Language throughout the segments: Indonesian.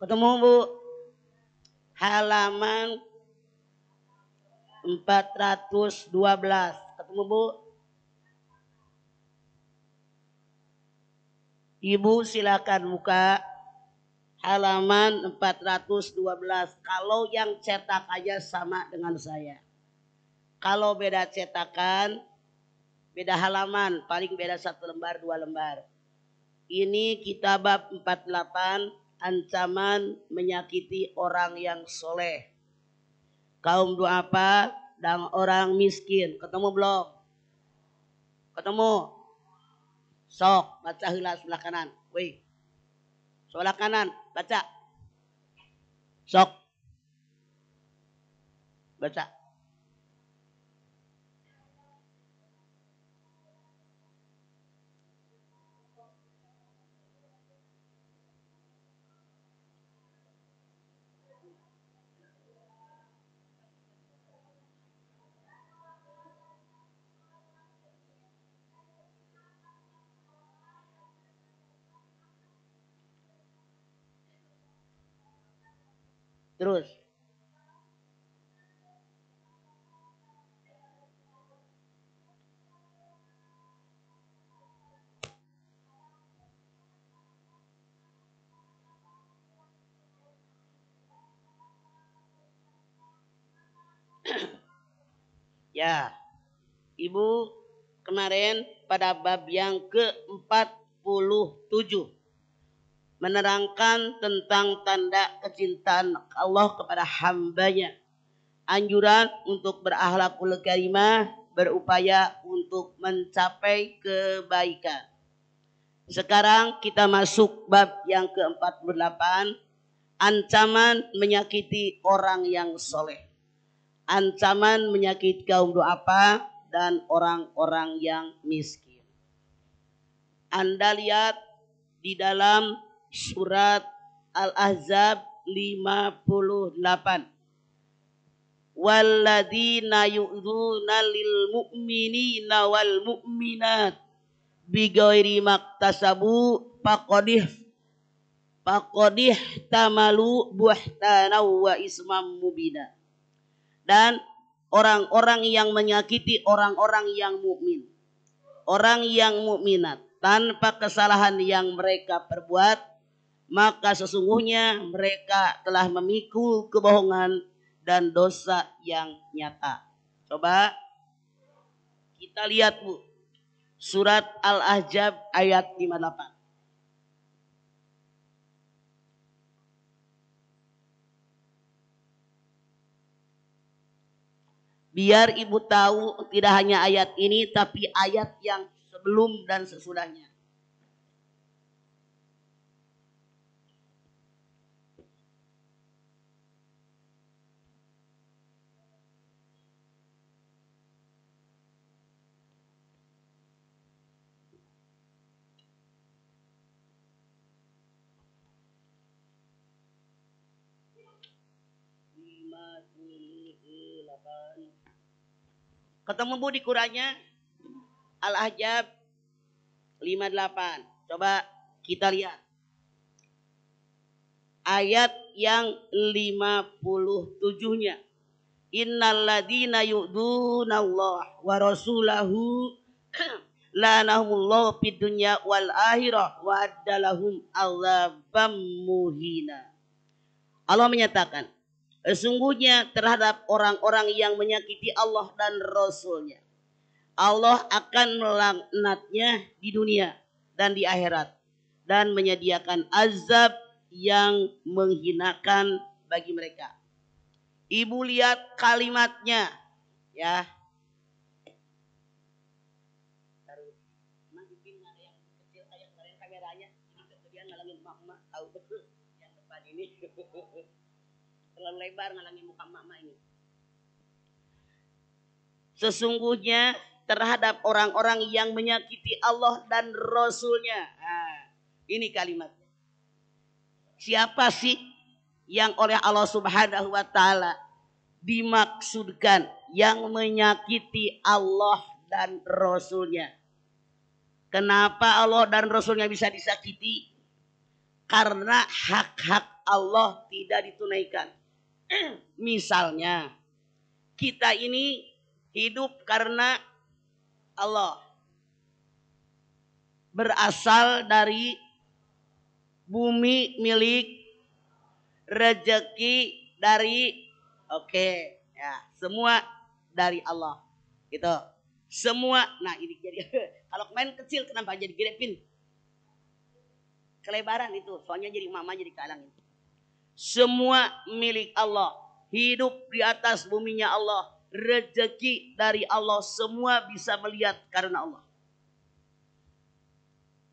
Ketemu Bu? Halaman 412. Ketemu Bu? Ibu silakan buka halaman 412. Kalau yang cetak aja sama dengan saya. Kalau beda cetakan, beda halaman, paling beda 1 lembar 2 lembar. Ini kitab bab 48, ancaman menyakiti orang yang soleh, kaum duafa dan orang miskin. Ketemu belum? Ketemu? Sok, baca heula sebelah kanan. Wih. Sebelah kanan, baca. Sok. Baca. Terus. Ya, Ibu kemarin pada bab yang ke-47 menerangkan tentang tanda kecintaan Allah kepada hambanya. Anjuran untuk berakhlakul karimah, berupaya untuk mencapai kebaikan. Sekarang kita masuk bab yang ke-48, ancaman menyakiti orang yang soleh. Ancaman menyakiti kaum duafa dan orang-orang yang miskin. Anda lihat di dalam surat Al-Ahzab 58. Walladzina yu'dzuna lil mu'minina wal mu'minat bighairi maktasabu faqadih tamalu buhtana wa ismam mubina. Dan orang-orang yang menyakiti orang-orang yang mukmin, orang yang mukminat tanpa kesalahan yang mereka perbuat, maka sesungguhnya mereka telah memikul kebohongan dan dosa yang nyata. Coba kita lihat Bu, surat Al-Ahzab ayat 58. Biar Ibu tahu tidak hanya ayat ini tapi ayat yang sebelum dan sesudahnya. Ketemu Bu di Qurannya? Al-Ahzab 58. Coba kita lihat. Ayat yang 57-nya. Innalladzina yu'dzunallaha wa rasulahu lanahumullahu fid dunya wal akhirah wa addalahum adzabam muhina. Allah menyatakan, sesungguhnya terhadap orang-orang yang menyakiti Allah dan Rasulnya, Allah akan melaknatnya di dunia dan di akhirat dan menyediakan azab yang menghinakan bagi mereka. Ibu lihat kalimatnya ya. Terlalu lebar ngalangin muka mama ini. Sesungguhnya terhadap orang-orang yang menyakiti Allah dan Rasulnya. Nah, ini kalimatnya. Siapa sih yang oleh Allah Subhanahu wa Ta'ala dimaksudkan yang menyakiti Allah dan Rasulnya? Kenapa Allah dan Rasulnya bisa disakiti? Karena hak-hak Allah tidak ditunaikan. Misalnya, kita ini hidup karena Allah. Berasal dari bumi milik, rezeki dari, ya, semua dari Allah. Gitu. Semua, nah ini jadi, kalau kemarin kecil kenapa jadi gede pin? Kelebaran itu, soalnya jadi mama jadi kalang. Semua milik Allah. Hidup di atas buminya Allah. Rezeki dari Allah. Semua bisa melihat karena Allah.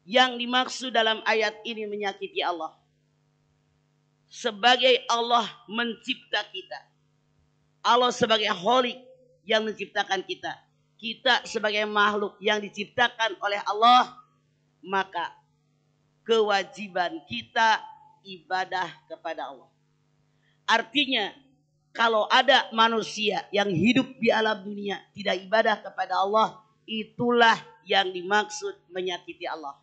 Yang dimaksud dalam ayat ini menyakiti Allah. Sebagai Allah mencipta kita. Allah sebagai Khalik yang menciptakan kita. Kita sebagai makhluk yang diciptakan oleh Allah. Maka kewajiban kita ibadah kepada Allah. Artinya kalau ada manusia yang hidup di alam dunia tidak ibadah kepada Allah, itulah yang dimaksud menyakiti Allah.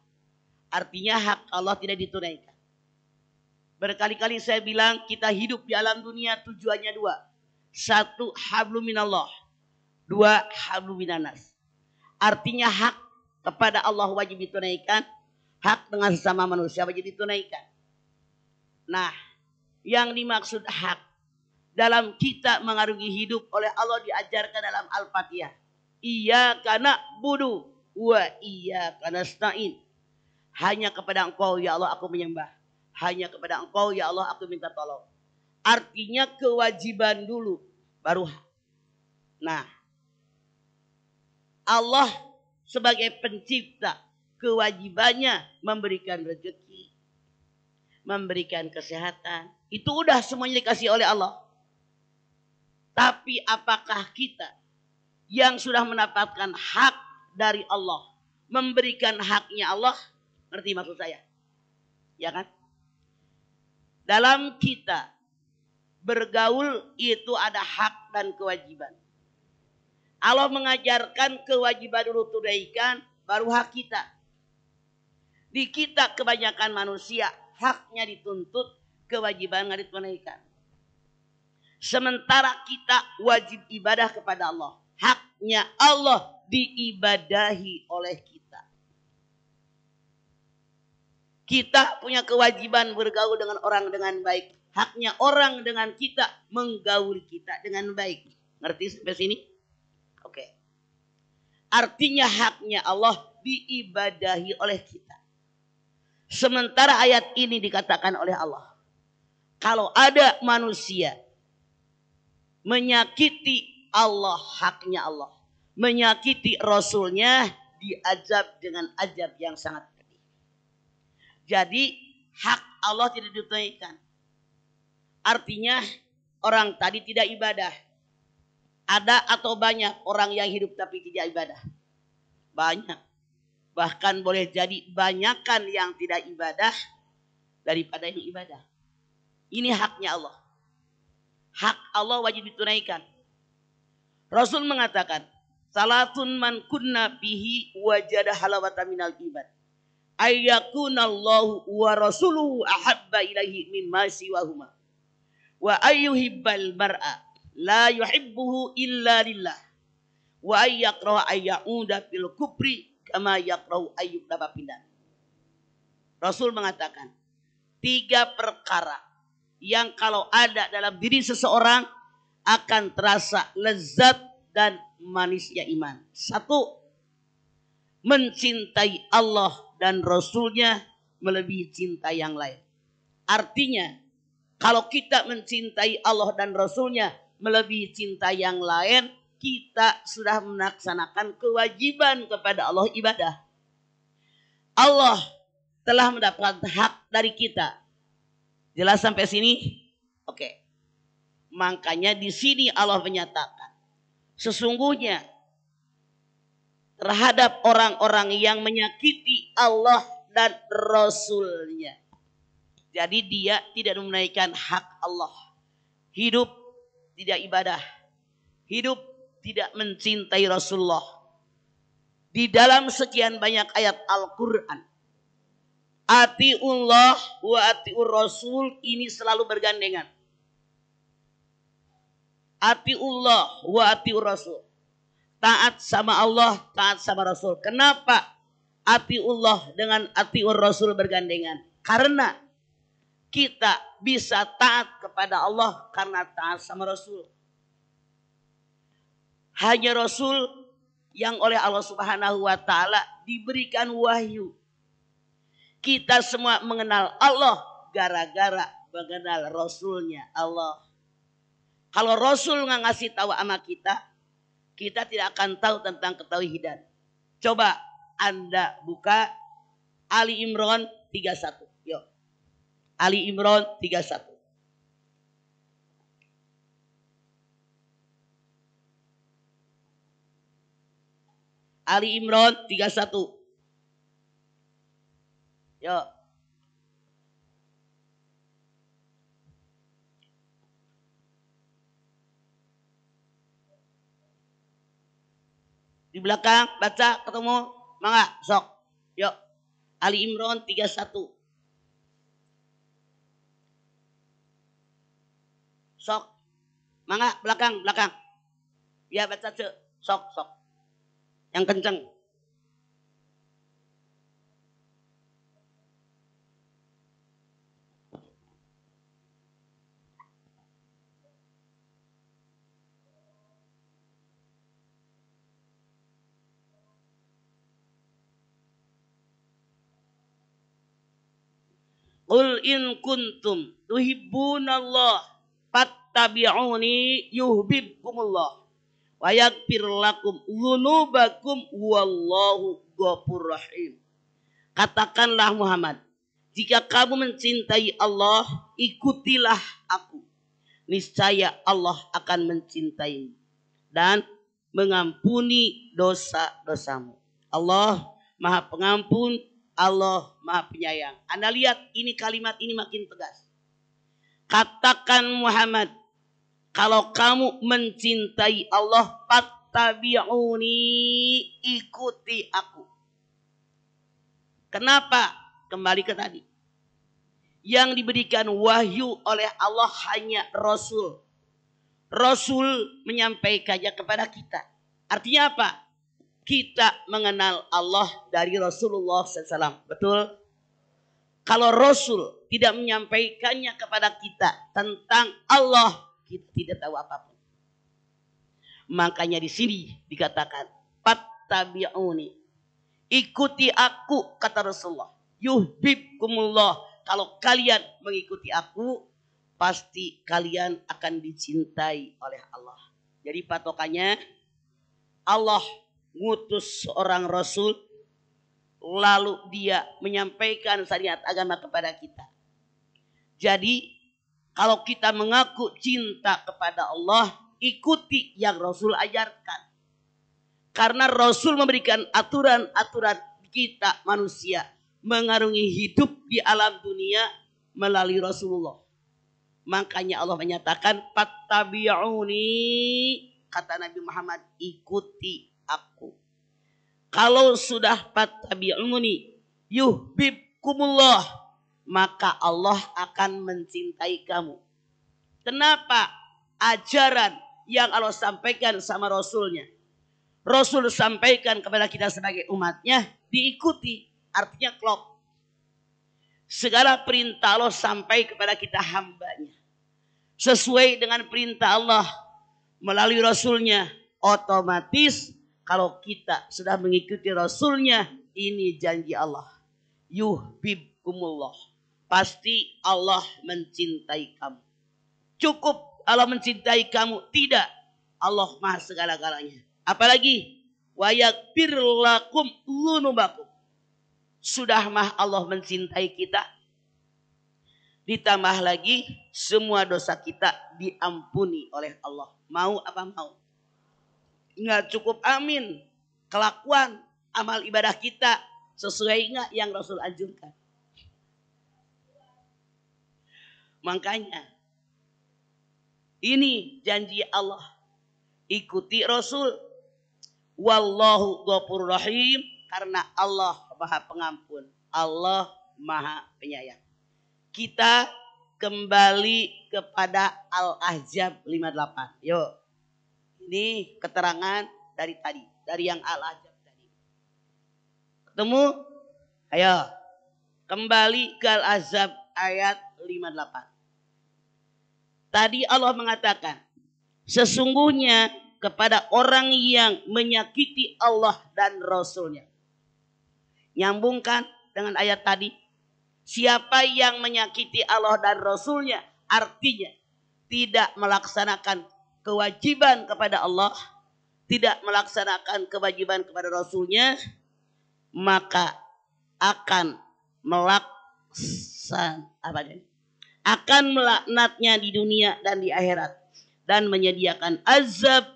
Artinya hak Allah tidak ditunaikan. Berkali-kali saya bilang kita hidup di alam dunia tujuannya dua. Satu, hablum minallah. Dua, hablum minanas. Artinya hak kepada Allah wajib ditunaikan. Hak dengan sesama manusia wajib ditunaikan. Nah, yang dimaksud hak dalam kita mengarungi hidup oleh Allah diajarkan dalam Al-Fatihah. Iyyaka na'budu wa iyyaka nasta'in. Hanya kepada Engkau ya Allah aku menyembah. Hanya kepada Engkau ya Allah aku minta tolong. Artinya kewajiban dulu baru hak. Nah, Allah sebagai pencipta kewajibannya memberikan rezeki, memberikan kesehatan. Itu udah semuanya dikasih oleh Allah. Tapi apakah kita yang sudah mendapatkan hak dari Allah, memberikan haknya Allah? Ngerti maksud saya? Ya kan? Dalam kita bergaul itu ada hak dan kewajiban. Allah mengajarkan kewajiban dulu tunaikan, baru hak kita. Di kita kebanyakan manusia haknya dituntut, kewajiban nggak ditunaikan. Sementara kita wajib ibadah kepada Allah. Haknya Allah diibadahi oleh kita. Kita punya kewajiban bergaul dengan orang dengan baik. Haknya orang dengan kita menggaul kita dengan baik. Ngerti sampai sini? Oke. Artinya haknya Allah diibadahi oleh kita. Sementara ayat ini dikatakan oleh Allah. Kalau ada manusia menyakiti Allah, haknya Allah. Menyakiti Rasulnya, diazab dengan azab yang sangat pedih. Jadi hak Allah tidak ditunaikan. Artinya orang tadi tidak ibadah. Ada atau banyak orang yang hidup tapi tidak ibadah? Banyak. Bahkan boleh jadi banyakan yang tidak ibadah daripada yang ibadah. Ini haknya Allah. Hak Allah wajib ditunaikan. Rasul mengatakan, salatun man kunna bihi wajada halawata minal ibad. Ayyakunallahu wa rasuluhu ahabba ilaihi mimma siwahuma. Wa ayyuhibbal mar'a la yuhibbuhu illa lillah. Wa ayyakrahu ayyauda fil kufri kama yakrahu ayyudaba pindah. Rasul mengatakan, 3 perkara yang kalau ada dalam diri seseorang akan terasa lezat dan manisnya iman. 1, mencintai Allah dan Rasulnya melebihi cinta yang lain. Artinya, kalau kita mencintai Allah dan Rasulnya melebihi cinta yang lain, kita sudah melaksanakan kewajiban kepada Allah ibadah. Allah telah mendapatkan hak dari kita. Jelas sampai sini? Oke. Makanya di sini Allah menyatakan, sesungguhnya terhadap orang-orang yang menyakiti Allah dan Rasulnya. Jadi dia tidak menunaikan hak Allah. Hidup tidak ibadah. Hidup tidak mencintai Rasulullah. Di dalam sekian banyak ayat Al-Quran, Atiullah wa atiur rasul ini selalu bergandengan. Atiullah wa atiur rasul. Taat sama Allah, taat sama Rasul. Kenapa atiullah dengan atiur rasul bergandengan? Karena kita bisa taat kepada Allah karena taat sama Rasul. Hanya Rasul yang oleh Allah Subhanahu wa taala diberikan wahyu. Kita semua mengenal Allah gara-gara mengenal Rasulnya Allah. Kalau Rasul nggak ngasih tahu sama kita, kita tidak akan tahu tentang ketauhidan. Coba Anda buka Ali Imran 31. Yuk. Ali Imran 31. Ali Imran 31. Yuk. Di belakang baca ketemu, mangga sok. Yuk. Ali Imran 31. Sok. Mangga belakang. Ya baca cek. Sok. Yang kenceng. Qul in kuntum tuhibbunallah fattabi'uni yuhibbukumullah wa yaghfir lakum dzunubakum wallahu ghafurur rahim. Katakanlah Muhammad, jika kamu mencintai Allah, ikutilah aku. Niscaya Allah akan mencintaimu dan mengampuni dosa-dosamu. Allah Maha Pengampun, Allah Maha Penyayang. Anda lihat ini kalimat ini makin tegas. Katakan Muhammad, kalau kamu mencintai Allah, fattabi'uni, ikuti aku. Kenapa? Kembali ke tadi. Yang diberikan wahyu oleh Allah hanya Rasul. Rasul menyampaikannya kepada kita. Artinya apa? Kita mengenal Allah dari Rasulullah SAW. Betul? Kalau Rasul tidak menyampaikannya kepada kita tentang Allah, kita tidak tahu apapun. Makanya di sini dikatakan, fattabi'uni, ikuti aku, kata Rasulullah. Yuhibbukumullah, kalau kalian mengikuti aku, pasti kalian akan dicintai oleh Allah. Jadi patokannya, Allah ngutus seorang Rasul, lalu dia menyampaikan syariat agama kepada kita. Jadi kalau kita mengaku cinta kepada Allah, ikuti yang Rasul ajarkan. Karena Rasul memberikan aturan-aturan kita manusia mengarungi hidup di alam dunia melalui Rasulullah. Makanya Allah menyatakan, fattabi'uni, kata Nabi Muhammad, ikuti aku. Kalau sudah fattabi'uni yuhibbukumullah, maka Allah akan mencintai kamu. Kenapa? Ajaran yang Allah sampaikan sama Rasulnya, Rasul sampaikan kepada kita sebagai umatnya, diikuti. Artinya klop. Segala perintah Allah sampai kepada kita hambanya. Sesuai dengan perintah Allah melalui Rasulnya, otomatis kalau kita sudah mengikuti Rasulnya, ini janji Allah. Yuhibbukumullah. Pasti Allah mencintai kamu. Cukup Allah mencintai kamu? Tidak. Allah maha segala-galanya. Apalagi, wa yaghfir lakum dzunubakum. Sudah mah Allah mencintai kita. Ditambah lagi, semua dosa kita diampuni oleh Allah. Mau apa mau? Nggak cukup amin. Kelakuan amal ibadah kita sesuai nggak yang Rasul anjurkan? Makanya ini janji Allah. Ikuti Rasul. Wallahu ghafurur rahim. Karena Allah Maha Pengampun. Allah Maha Penyayang. Kita kembali kepada Al-Ahzab 58. Yuk. Ini keterangan dari tadi. Dari yang Al-Ahzab tadi. Ketemu? Ayo. Kembali ke Al-Ahzab ayat 58. Tadi Allah mengatakan. Sesungguhnya kepada orang yang menyakiti Allah dan Rasulnya. Nyambungkan dengan ayat tadi. Siapa yang menyakiti Allah dan Rasulnya. Artinya tidak melaksanakan kewajiban kepada Allah. Tidak melaksanakan kewajiban kepada Rasulnya. Maka akan akan melaknatnya di dunia dan di akhirat. Dan menyediakan azab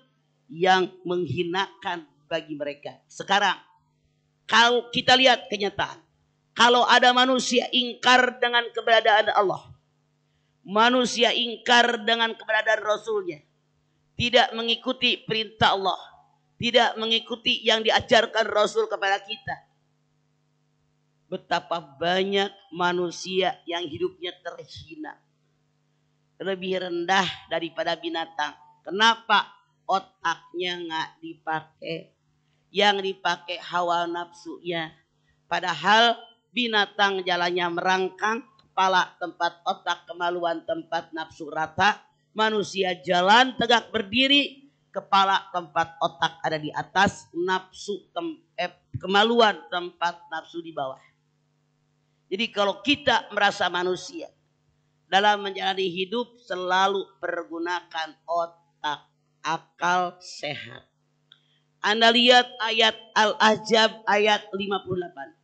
yang menghinakan bagi mereka. Sekarang kalau kita lihat kenyataan. Kalau ada manusia ingkar dengan keberadaan Allah. Manusia ingkar dengan keberadaan Rasulnya. Tidak mengikuti perintah Allah. Tidak mengikuti yang diajarkan Rasul kepada kita. Betapa banyak manusia yang hidupnya terhina. Lebih rendah daripada binatang. Kenapa? Otaknya nggak dipakai. Yang dipakai hawa nafsunya. Padahal binatang jalannya merangkang, kepala tempat otak, kemaluan tempat nafsu rata. Manusia jalan tegak berdiri, kepala tempat otak ada di atas, kemaluan tempat nafsu di bawah. Jadi kalau kita merasa manusia, dalam menjalani hidup selalu pergunakan otak, akal sehat. Anda lihat ayat Al-Ahzab ayat 58.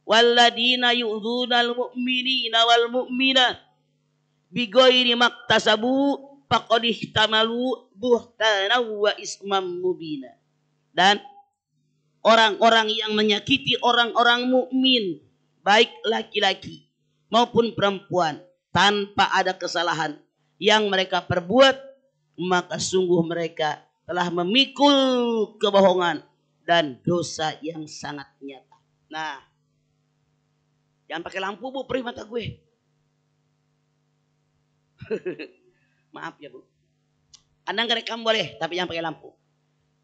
Walladina yu'dzunal mu'minina wal mu'minat bighairi maktasabu faqad ihtamalu buhtanan wa ismam mubina. Dan orang-orang yang menyakiti orang-orang mukmin, baik laki-laki maupun perempuan, tanpa ada kesalahan yang mereka perbuat, maka sungguh mereka telah memikul kebohongan dan dosa yang sangat nyata. Nah, jangan pakai lampu bu, perih mata gue. Maaf ya bu. Anda ngerekam boleh, tapi jangan pakai lampu.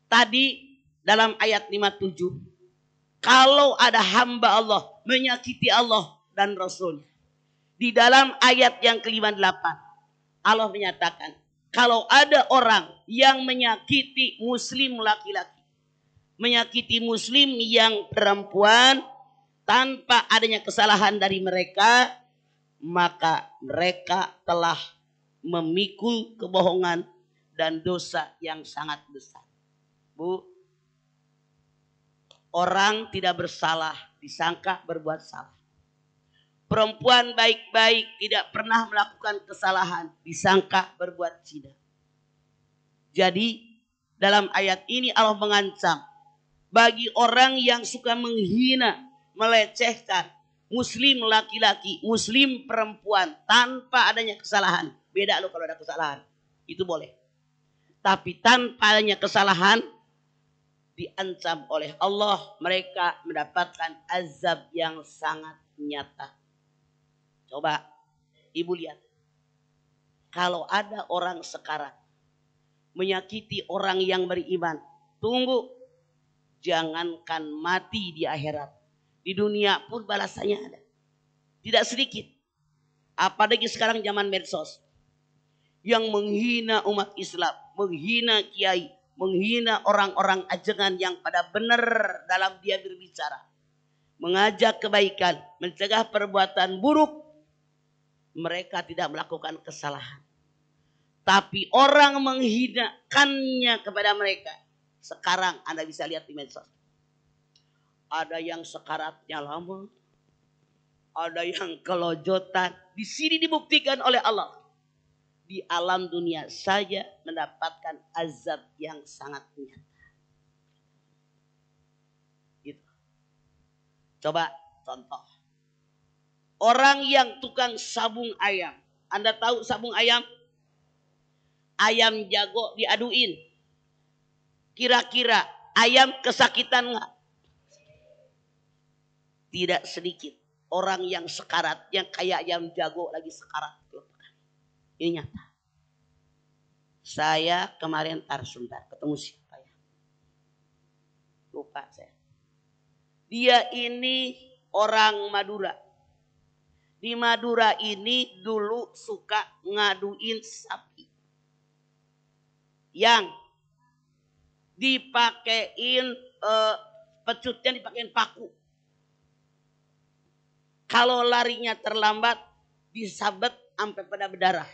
Tadi dalam ayat 57, kalau ada hamba Allah menyakiti Allah dan Rasulnya. Di dalam ayat yang ke-58, Allah menyatakan, kalau ada orang yang menyakiti muslim laki-laki, menyakiti muslim yang perempuan, tanpa adanya kesalahan dari mereka, maka mereka telah memikul kebohongan dan dosa yang sangat besar. Bu, orang tidak bersalah disangka berbuat salah. Perempuan baik-baik tidak pernah melakukan kesalahan disangka berbuat zina. Jadi dalam ayat ini Allah mengancam bagi orang yang suka menghina, melecehkan muslim laki-laki, muslim perempuan tanpa adanya kesalahan. Beda loh kalau ada kesalahan. Itu boleh. Tapi tanpa adanya kesalahan diancam oleh Allah, mereka mendapatkan azab yang sangat nyata. Coba ibu lihat. Kalau ada orang sekarang menyakiti orang yang beriman, tunggu. Jangankan mati di akhirat. Di dunia pun balasannya ada. Tidak sedikit. Apalagi sekarang zaman medsos. Yang menghina umat Islam. Menghina kiai. Menghina orang-orang ajengan yang pada benar dalam dia berbicara. Mengajak kebaikan. Mencegah perbuatan buruk. Mereka tidak melakukan kesalahan. Tapi orang menghinakannya kepada mereka. Sekarang Anda bisa lihat di medsos. Ada yang sekaratnya lama. Ada yang kelojotan. Di sini dibuktikan oleh Allah. Di alam dunia saja mendapatkan azab yang sangat nyata. Gitu. Coba contoh. Orang yang tukang sabung ayam. Anda tahu sabung ayam? Ayam jago diaduin. Kira-kira ayam kesakitan nggak? Tidak sedikit. orang yang sekarat, yang kayak yang jago lagi sekarat. Ini nyata. Saya kemarin sebentar ketemu siapa ya? Lupa saya. Dia ini orang Madura. Di Madura ini dulu suka ngaduin sapi. Yang dipakein pecutnya dipakein paku. Kalau larinya terlambat disabet sampai pada berdarah.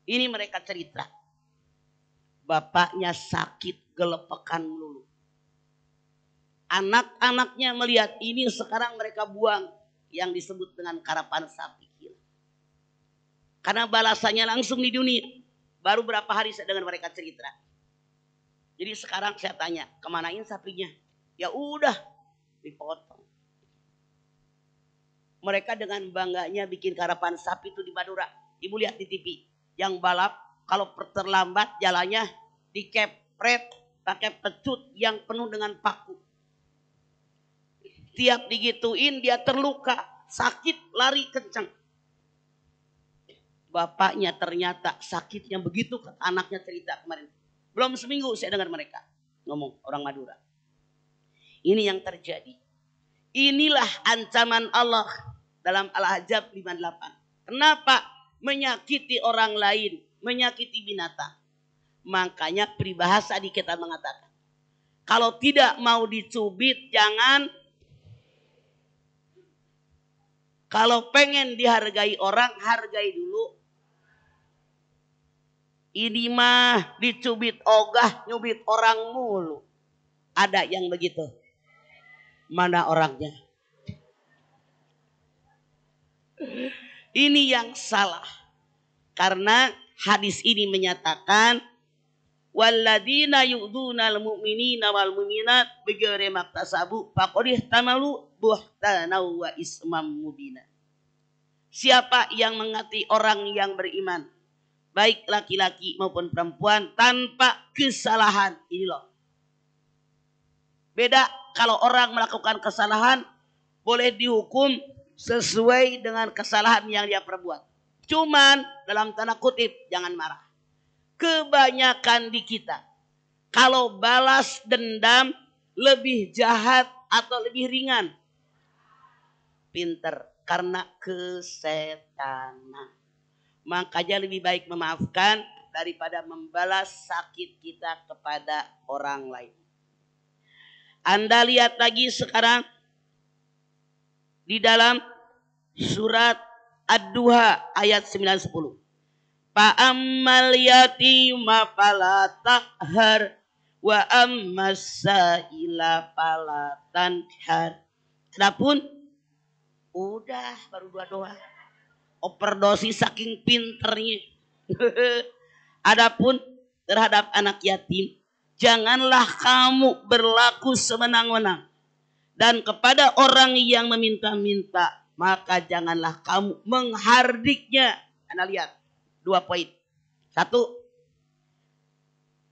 Ini mereka cerita. Bapaknya sakit gelepekan melulu. Anak-anaknya melihat ini sekarang mereka buang yang disebut dengan karapan sapi. Karena balasannya langsung di dunia. Baru berapa hari saya dengar mereka cerita. Jadi sekarang saya tanya, kemanain sapinya? Ya udah, dipotong. Mereka dengan bangganya bikin karapan sapi itu di Madura. Ibu lihat di TV. Yang balap kalau terlambat jalannya dikepret pakai pecut yang penuh dengan paku. Tiap digituin dia terluka, sakit, lari kencang. Bapaknya ternyata sakitnya begitu, anaknya cerita kemarin. Belum seminggu saya dengar mereka ngomong, orang Madura. Ini yang terjadi. Inilah ancaman Allah dalam Al-Ahzab 58. Kenapa? Menyakiti orang lain, menyakiti binatang. Makanya peribahasa di kita mengatakan, kalau tidak mau dicubit jangan. Kalau pengen dihargai orang, hargai dulu. Ini mah dicubit ogah, nyubit orang mulu. Ada yang begitu? Mana orangnya? Ini yang salah. Karena hadis ini menyatakan walladzina yu'dzunal mu'minina wal mu'minat bighairi maktasabu faqad ihtamalu buhtanan wa ismam mubina. Siapa yang mengati orang yang beriman, baik laki-laki maupun perempuan, tanpa kesalahan. Ini loh. Beda kalau orang melakukan kesalahan, boleh dihukum sesuai dengan kesalahan yang dia perbuat. Cuman dalam tanda kutip, jangan marah. Kebanyakan di kita, kalau balas dendam lebih jahat atau lebih ringan. Pinter, karena kesetanan. Makanya lebih baik memaafkan daripada membalas sakit kita kepada orang lain. Anda lihat lagi sekarang di dalam surat Ad-Duha ayat 9-10. Fa'ammal yatima fala taqhar wa ammas sa'ila fala tanhar. Adapun udah baru 2 doa. Overdosis saking pinternya. Adapun terhadap anak yatim, janganlah kamu berlaku sewenang-wenang. Dan kepada orang yang meminta-minta, maka janganlah kamu menghardiknya. Anda lihat 2 poin. 1,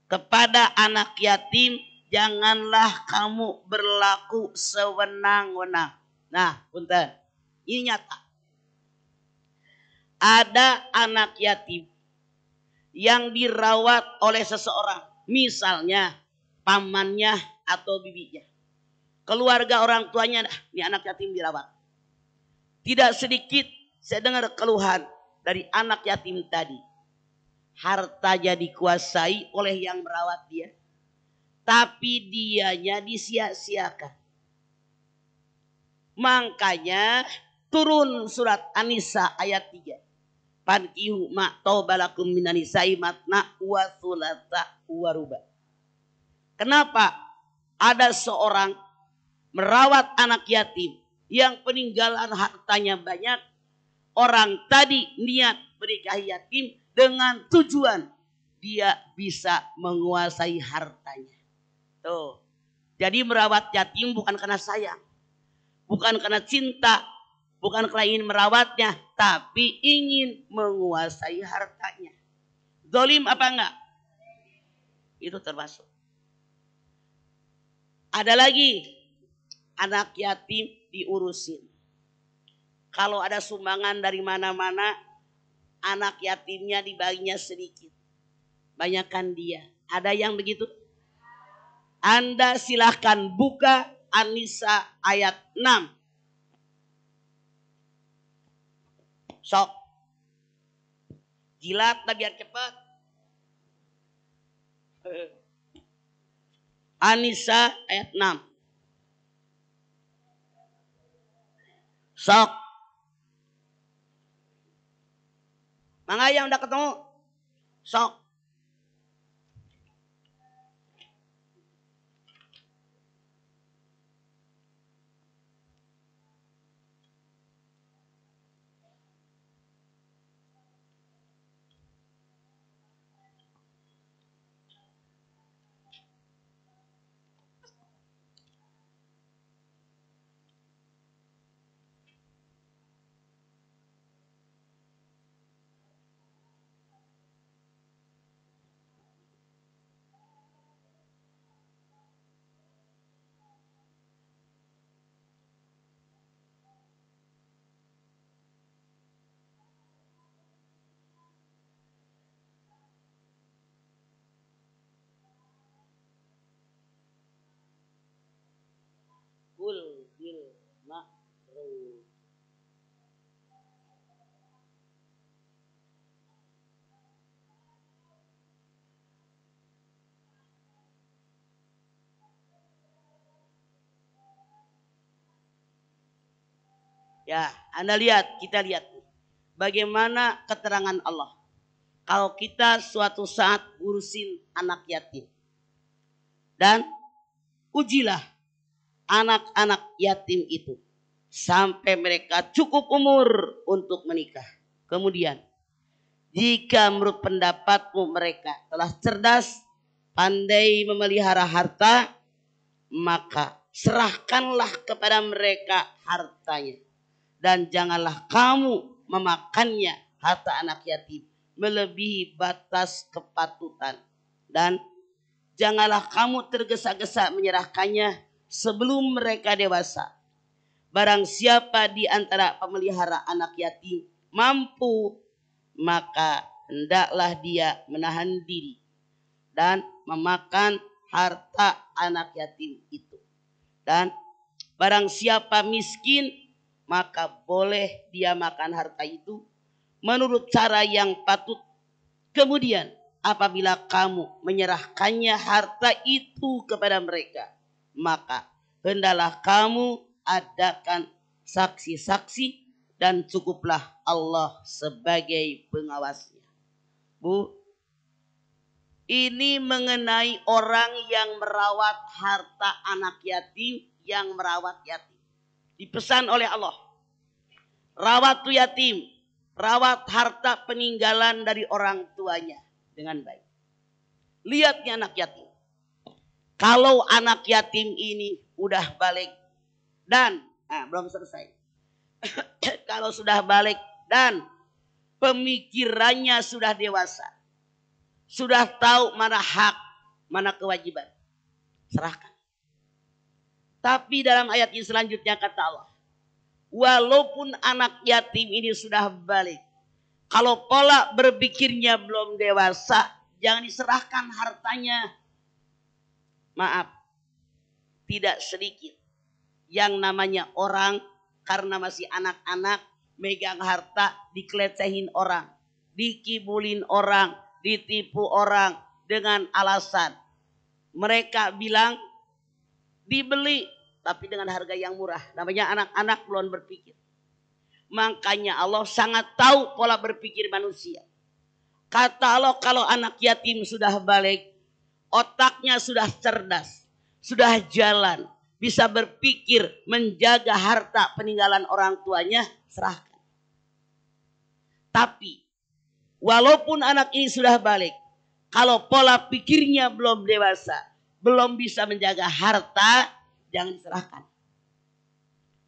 kepada anak yatim janganlah kamu berlaku sewenang-wenang. Nah, punten. Ini nyata. Ada anak yatim yang dirawat oleh seseorang, misalnya pamannya atau bibinya. Keluarga orang tuanya, ini anak yatim dirawat. Tidak sedikit saya dengar keluhan dari anak yatim tadi. Hartanya dikuasai oleh yang merawat dia, tapi dianya disia-siakan. Makanya turun surat An-Nisa ayat 3. Fankihu ma taubalakum minan nisa'i matna wa thulatha wa ruba. Kenapa ada seorang merawat anak yatim yang peninggalan hartanya banyak? Orang tadi niat menikahi yatim dengan tujuan dia bisa menguasai hartanya. Tuh. Jadi merawat yatim bukan karena sayang, bukan karena cinta, bukan karena ingin merawatnya, tapi ingin menguasai hartanya. Zalim apa enggak? Itu termasuk. Ada lagi anak yatim diurusin. Kalau ada sumbangan dari mana-mana, anak yatimnya dibaginya sedikit. Banyakkan dia. Ada yang begitu? Anda silahkan buka An-Nisa ayat 6. Sok. Jilat lah biar cepat. An-Nisa ayat 6. Sok. Mangga yang udah ketemu. Sok. Kul bil ma'ruf. Ya, Anda lihat, kita lihat. Bagaimana keterangan Allah. Kalau kita suatu saat urusin anak yatim. Dan ujilah anak-anak yatim itu. Sampai mereka cukup umur untuk menikah. Kemudian, jika menurut pendapatmu mereka telah cerdas, pandai memelihara harta, maka serahkanlah kepada mereka hartanya. Dan janganlah kamu memakannya harta anak yatim melebihi batas kepatutan. Dan janganlah kamu tergesa-gesa menyerahkannya sebelum mereka dewasa. Barang siapa di antara pemelihara anak yatim mampu, maka hendaklah dia menahan diri dan memakan harta anak yatim itu. Dan barang siapa miskin, maka boleh dia makan harta itu menurut cara yang patut. Kemudian apabila kamu menyerahkannya harta itu kepada mereka, maka hendaklah kamu adakan saksi-saksi dan cukuplah Allah sebagai pengawasnya. Bu, ini mengenai orang yang merawat harta anak yatim, yang merawat yatim. Dipesan oleh Allah. Rawat tu yatim. Rawat harta peninggalan dari orang tuanya dengan baik. Lihatnya anak yatim. Kalau anak yatim ini udah balik dan belum selesai. Kalau sudah balik dan pemikirannya sudah dewasa. Sudah tahu mana hak, mana kewajiban. Serahkan. Tapi dalam ayat yang selanjutnya kata Allah, walaupun anak yatim ini sudah balik, kalau pola berpikirnya belum dewasa, jangan diserahkan hartanya. Maaf, tidak sedikit yang namanya orang karena masih anak-anak megang harta, dikelecehin orang, dikibulin orang, ditipu orang dengan alasan mereka bilang dibeli tapi dengan harga yang murah. Namanya anak-anak belum berpikir. Makanya Allah sangat tahu pola berpikir manusia. Kata Allah, kalau anak yatim sudah balik, otaknya sudah cerdas, sudah jalan, bisa berpikir, menjaga harta peninggalan orang tuanya, serahkan. Tapi walaupun anak ini sudah balik, kalau pola pikirnya belum dewasa, belum bisa menjaga harta, jangan diserahkan.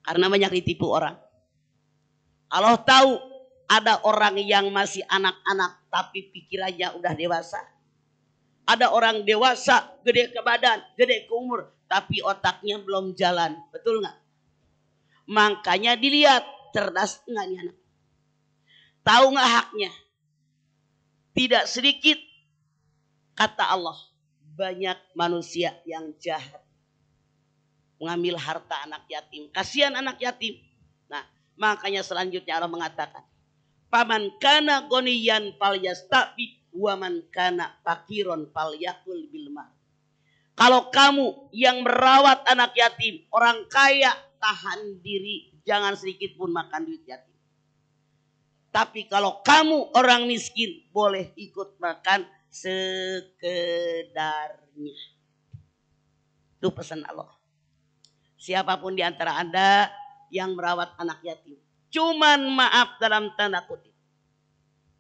Karena banyak ditipu orang. Allah tahu ada orang yang masih anak-anak tapi pikirannya udah dewasa. Ada orang dewasa, gede ke badan, gede ke umur, tapi otaknya belum jalan. Betul nggak? Makanya dilihat cerdas enggak nih anak? Tahu nggak haknya? Tidak sedikit kata Allah, banyak manusia yang jahat mengambil harta anak yatim. Kasihan anak yatim. Nah, makanya selanjutnya Allah mengatakan, "Paman kana goniyan falyastafif wa man kana fakiron falyakul bil ma'ruf." Kalau kamu yang merawat anak yatim, orang kaya, tahan diri, jangan sedikit pun makan duit yatim. Tapi kalau kamu orang miskin, boleh ikut makan sekedarnya. Itu pesan Allah. Siapapun di antara Anda yang merawat anak yatim, cuman maaf dalam tanda kutip,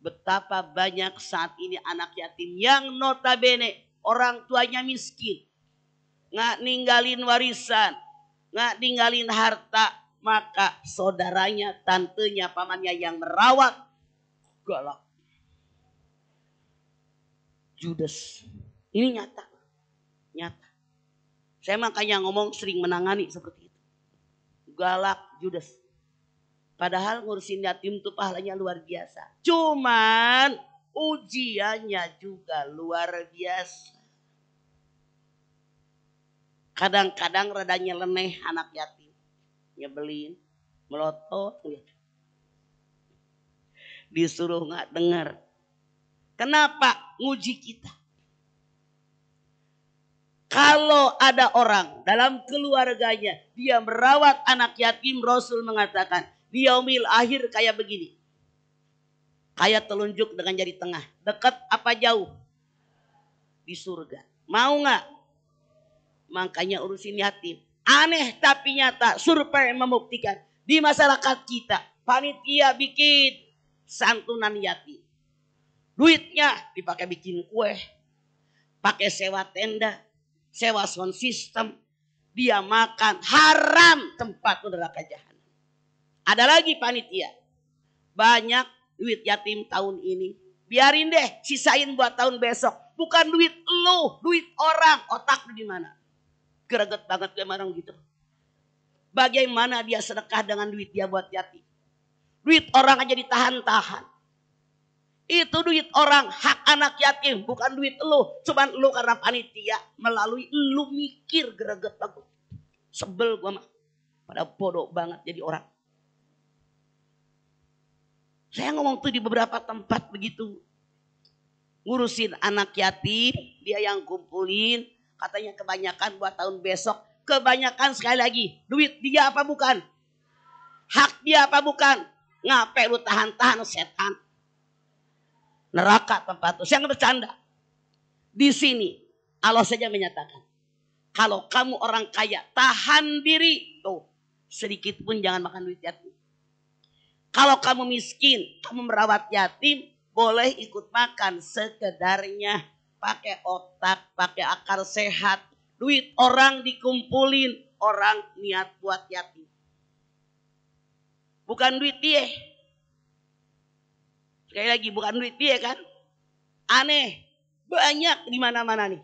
betapa banyak saat ini anak yatim yang notabene orang tuanya miskin, nggak ninggalin warisan, nggak ninggalin harta, maka saudaranya, tantenya, pamannya yang merawat galak. Judes. Ini nyata. Nyata. Saya makanya ngomong sering menangani seperti itu. Galak, judes. Padahal ngurusin yatim itu pahalanya luar biasa. Cuman ujiannya juga luar biasa. Kadang-kadang rada nyeleneh anak yatim. Nyebelin, melotot. Disuruh gak dengar. Kenapa? Nguji kita. Kalau ada orang dalam keluarganya, dia merawat anak yatim, Rasul mengatakan, di yaumil akhir kayak begini. Kayak telunjuk dengan jari tengah. Dekat apa jauh? Di surga. Mau gak? Makanya urusin yatim. Aneh tapi nyata, survei membuktikan di masyarakat kita, panitia bikin santunan yatim. Duitnya dipakai bikin kue, pakai sewa tenda, sewa sound system, dia makan haram tempat neraka jahanam. Ada lagi panitia, banyak duit yatim tahun ini, biarin deh, sisain buat tahun besok. Bukan duit lu, duit orang, otak lu di mana? Greget banget gue marang gitu. Bagaimana dia sedekah dengan duit dia buat yatim? Duit orang aja ditahan-tahan. Itu duit orang, hak anak yatim, bukan duit lu. Cuman lu karena panitia melalui lu mikir greget banget. Sebel gua mah. Pada bodoh banget jadi orang. Saya ngomong tuh di beberapa tempat begitu. Ngurusin anak yatim, dia yang kumpulin. Katanya kebanyakan buat tahun besok. Kebanyakan sekali lagi. Duit dia apa bukan? Hak dia apa bukan? Ngapain lu tahan-tahan setan? Neraka tempat itu. Saya nggak bercanda. Di sini Allah saja menyatakan. Kalau kamu orang kaya, tahan diri. Tuh, sedikit pun jangan makan duit yatim. Kalau kamu miskin, kamu merawat yatim, boleh ikut makan sekedarnya. Pakai otak, pakai akal sehat. Duit orang dikumpulin, orang niat buat yatim. Bukan duit dia. Sekali lagi, bukan duit dia kan. Aneh, banyak di mana-mana nih.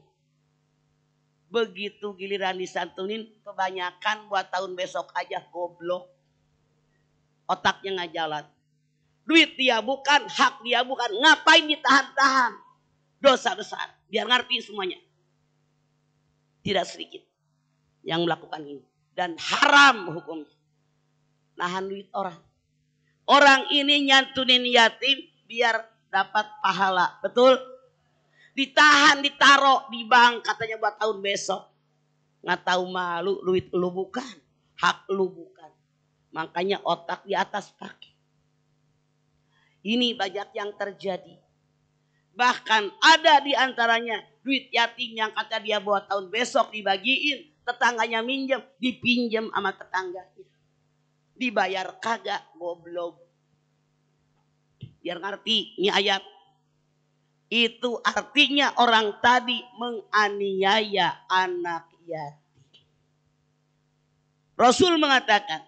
Begitu giliran disantunin, kebanyakan buat tahun besok aja goblok. Otaknya nggak jalan. Duit dia bukan, hak dia bukan. Ngapain ditahan-tahan? Dosa besar. Biar ngerti semuanya. Tidak sedikit yang melakukan ini. Dan haram hukumnya. Nahan duit orang. Orang ini nyantunin yatim biar dapat pahala. Betul? Ditahan, ditaruh di bank katanya buat tahun besok. Nggak tahu malu, duit lu bukan. Hak lu bukan. Makanya otak di atas kaki. Ini banyak yang terjadi. Bahkan ada di antaranya duit yatim yang kata dia buat tahun besok dibagiin. Tetangganya minjem, dipinjem sama tetangganya. Dibayar kagak, goblok. Biar ngerti ini ayat. Itu artinya orang tadi menganiaya anak yatim. Rasul mengatakan,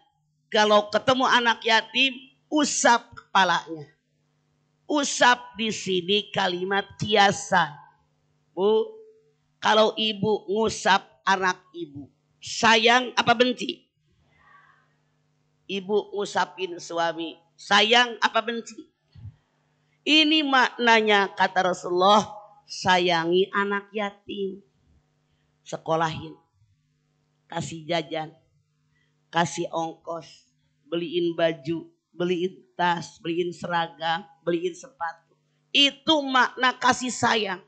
kalau ketemu anak yatim, usap kepalanya. Usap di sini kalimat kiasan. Bu, kalau ibu ngusap anak ibu, sayang apa benci? Ibu ngusapin suami, sayang apa benci? Ini maknanya kata Rasulullah, sayangi anak yatim. Sekolahin, kasih jajan, kasih ongkos, beliin baju, beliin tas, beliin seragam, beliin sepatu. Itu makna kasih sayang.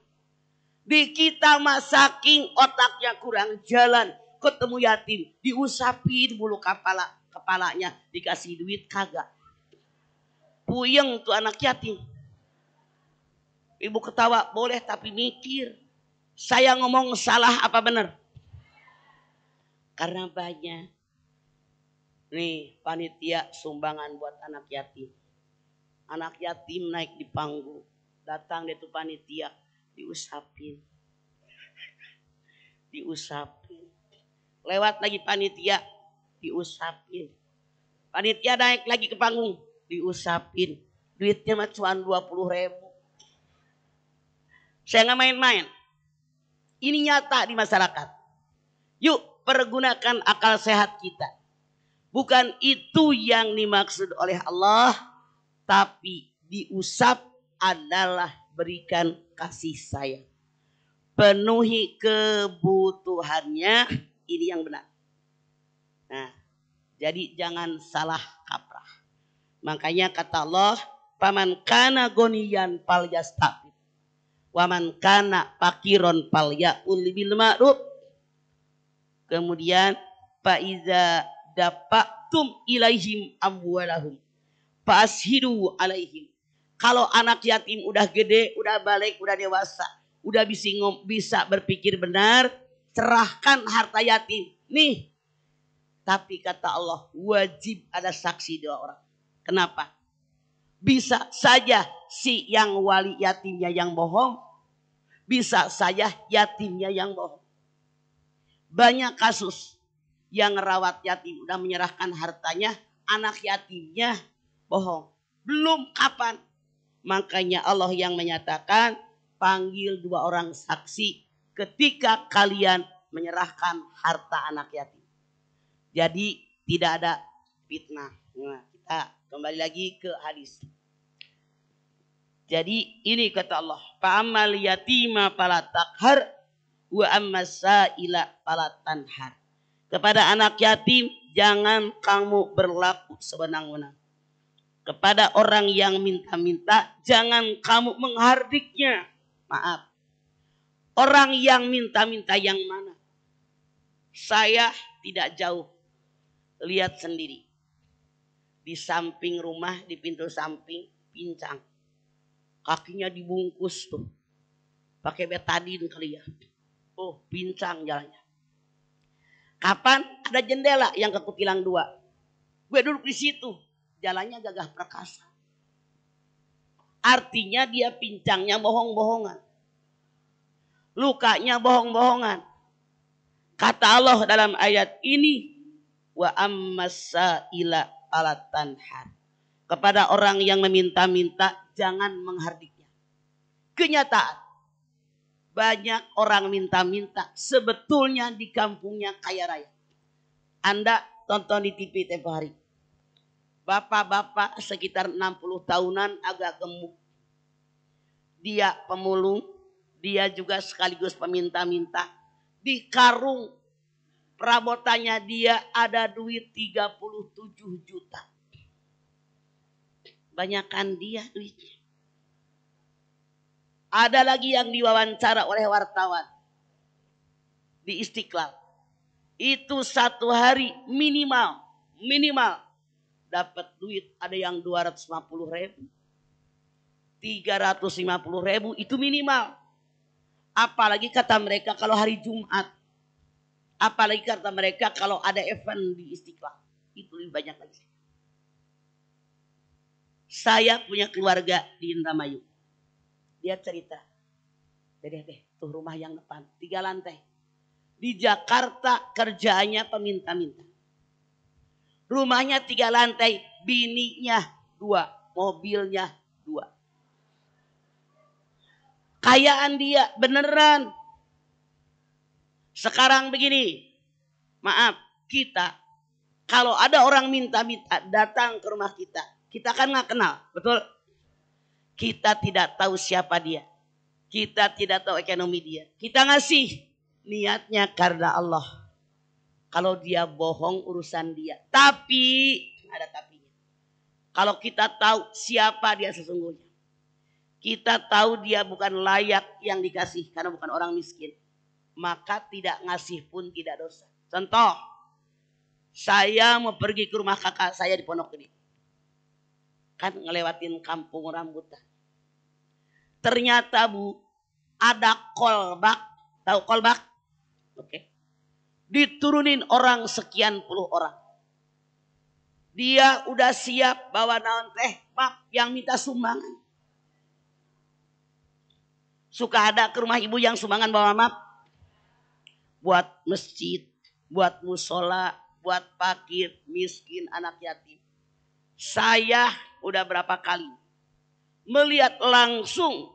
Di kita mah saking otaknya kurang jalan, ketemu yatim, diusapin bulu kepalanya, dikasih duit kagak. Puyeng tuh anak yatim. Ibu ketawa, boleh tapi mikir. Saya ngomong salah apa benar? Karena banyak. Nih panitia sumbangan buat anak yatim. Anak yatim naik di panggung. Datang dia tuh panitia, diusapin. Diusapin. Lewat lagi panitia, diusapin. Panitia naik lagi ke panggung, diusapin. Duitnya mah cuma 20.000. Saya nggak main-main. Ini nyata di masyarakat. Yuk pergunakan akal sehat kita. Bukan itu yang dimaksud oleh Allah. Tapi diusap adalah berikan kasih sayang. Penuhi kebutuhannya. Ini yang benar. Nah, jadi jangan salah kaprah. Makanya kata Allah, paman kana goniyan fal yastaqim. Waman kana fakiron fal ya'ul bil ma'ruf. Kemudian faiza dapaktum ilaihim amwalahum fashidu alaihim. Kalau anak yatim udah gede, udah balik, udah dewasa, udah bisa berpikir benar, serahkan harta yatim. Nih. Tapi kata Allah, wajib ada saksi 2 orang. Kenapa? Bisa saja si yang wali yatimnya yang bohong, bisa saja yatimnya yang bohong. Banyak kasus yang rawat yatim udah menyerahkan hartanya, anak yatimnya bohong. Belum kapan. Makanya Allah yang menyatakan, panggil 2 orang saksi ketika kalian menyerahkan harta anak yatim. Jadi tidak ada fitnah. Nah, kita kembali lagi ke hadis. Jadi ini kata Allah, fa'amal yatima fala taqhar wa ammas sa'ila fala tanhar. Kepada anak yatim jangan kamu berlaku sewenang-wenang. Kepada orang yang minta-minta jangan kamu menghardiknya. Maaf. Orang yang minta-minta yang mana? Saya tidak jauh. Lihat sendiri. Di samping rumah, di pintu samping, pincang. Kakinya dibungkus tuh. Pakai betadin kali ya. Oh, pincang jalannya. Kapan ada jendela yang kekutilang 2. Gue duduk di situ. Jalannya gagah perkasa. Artinya dia pincangnya bohong-bohongan. Lukanya bohong-bohongan. Kata Allah dalam ayat ini, wa ammasa ila alatanhar. Kepada orang yang meminta-minta jangan menghardiknya. Kenyataan. Banyak orang minta-minta sebetulnya di kampungnya kaya raya. Anda tonton di TV tempo hari. Bapak-bapak sekitar 60 tahunan agak gemuk. Dia pemulung. Dia juga sekaligus peminta-minta. Di karung perabotannya dia ada duit 37 juta. Banyakan dia duitnya. Ada lagi yang diwawancara oleh wartawan. Di Istiqlal. Itu 1 hari minimal dapat duit ada yang 250.000. 350.000 itu minimal. Apalagi kata mereka kalau hari Jumat. Apalagi kata mereka kalau ada event di Istiqlal. Itu lebih banyak lagi. Saya punya keluarga di Indramayu. Dia cerita. Deh, tuh rumah yang depan. 3 lantai. Di Jakarta kerjaannya peminta-minta. Rumahnya 3 lantai. Bininya 2. Mobilnya 2. Kayaan dia beneran. Sekarang begini. Maaf, kita Kalau ada orang minta-minta datang ke rumah kita, kita kan nggak kenal, betul? Kita tidak tahu siapa dia. Kita tidak tahu ekonomi dia. Kita ngasih niatnya karena Allah. Kalau dia bohong urusan dia. Tapi, ada tapinya. Kalau kita tahu siapa dia sesungguhnya. Kita tahu dia bukan layak yang dikasih karena bukan orang miskin. Maka tidak ngasih pun tidak dosa. Contoh, saya mau pergi ke rumah kakak saya di Pondok Gede. Kan ngelewatin kampung rambutan. Ternyata Bu, ada kolbak. Tahu kolbak? Oke. Diturunin orang sekian puluh orang. Dia udah siap bawa naon teh, Pak, yang minta sumbangan. Suka ada ke rumah ibu yang sumbangan bawa map. Buat masjid, buat musola, buat fakir, miskin, anak yatim. Saya udah berapa kali melihat langsung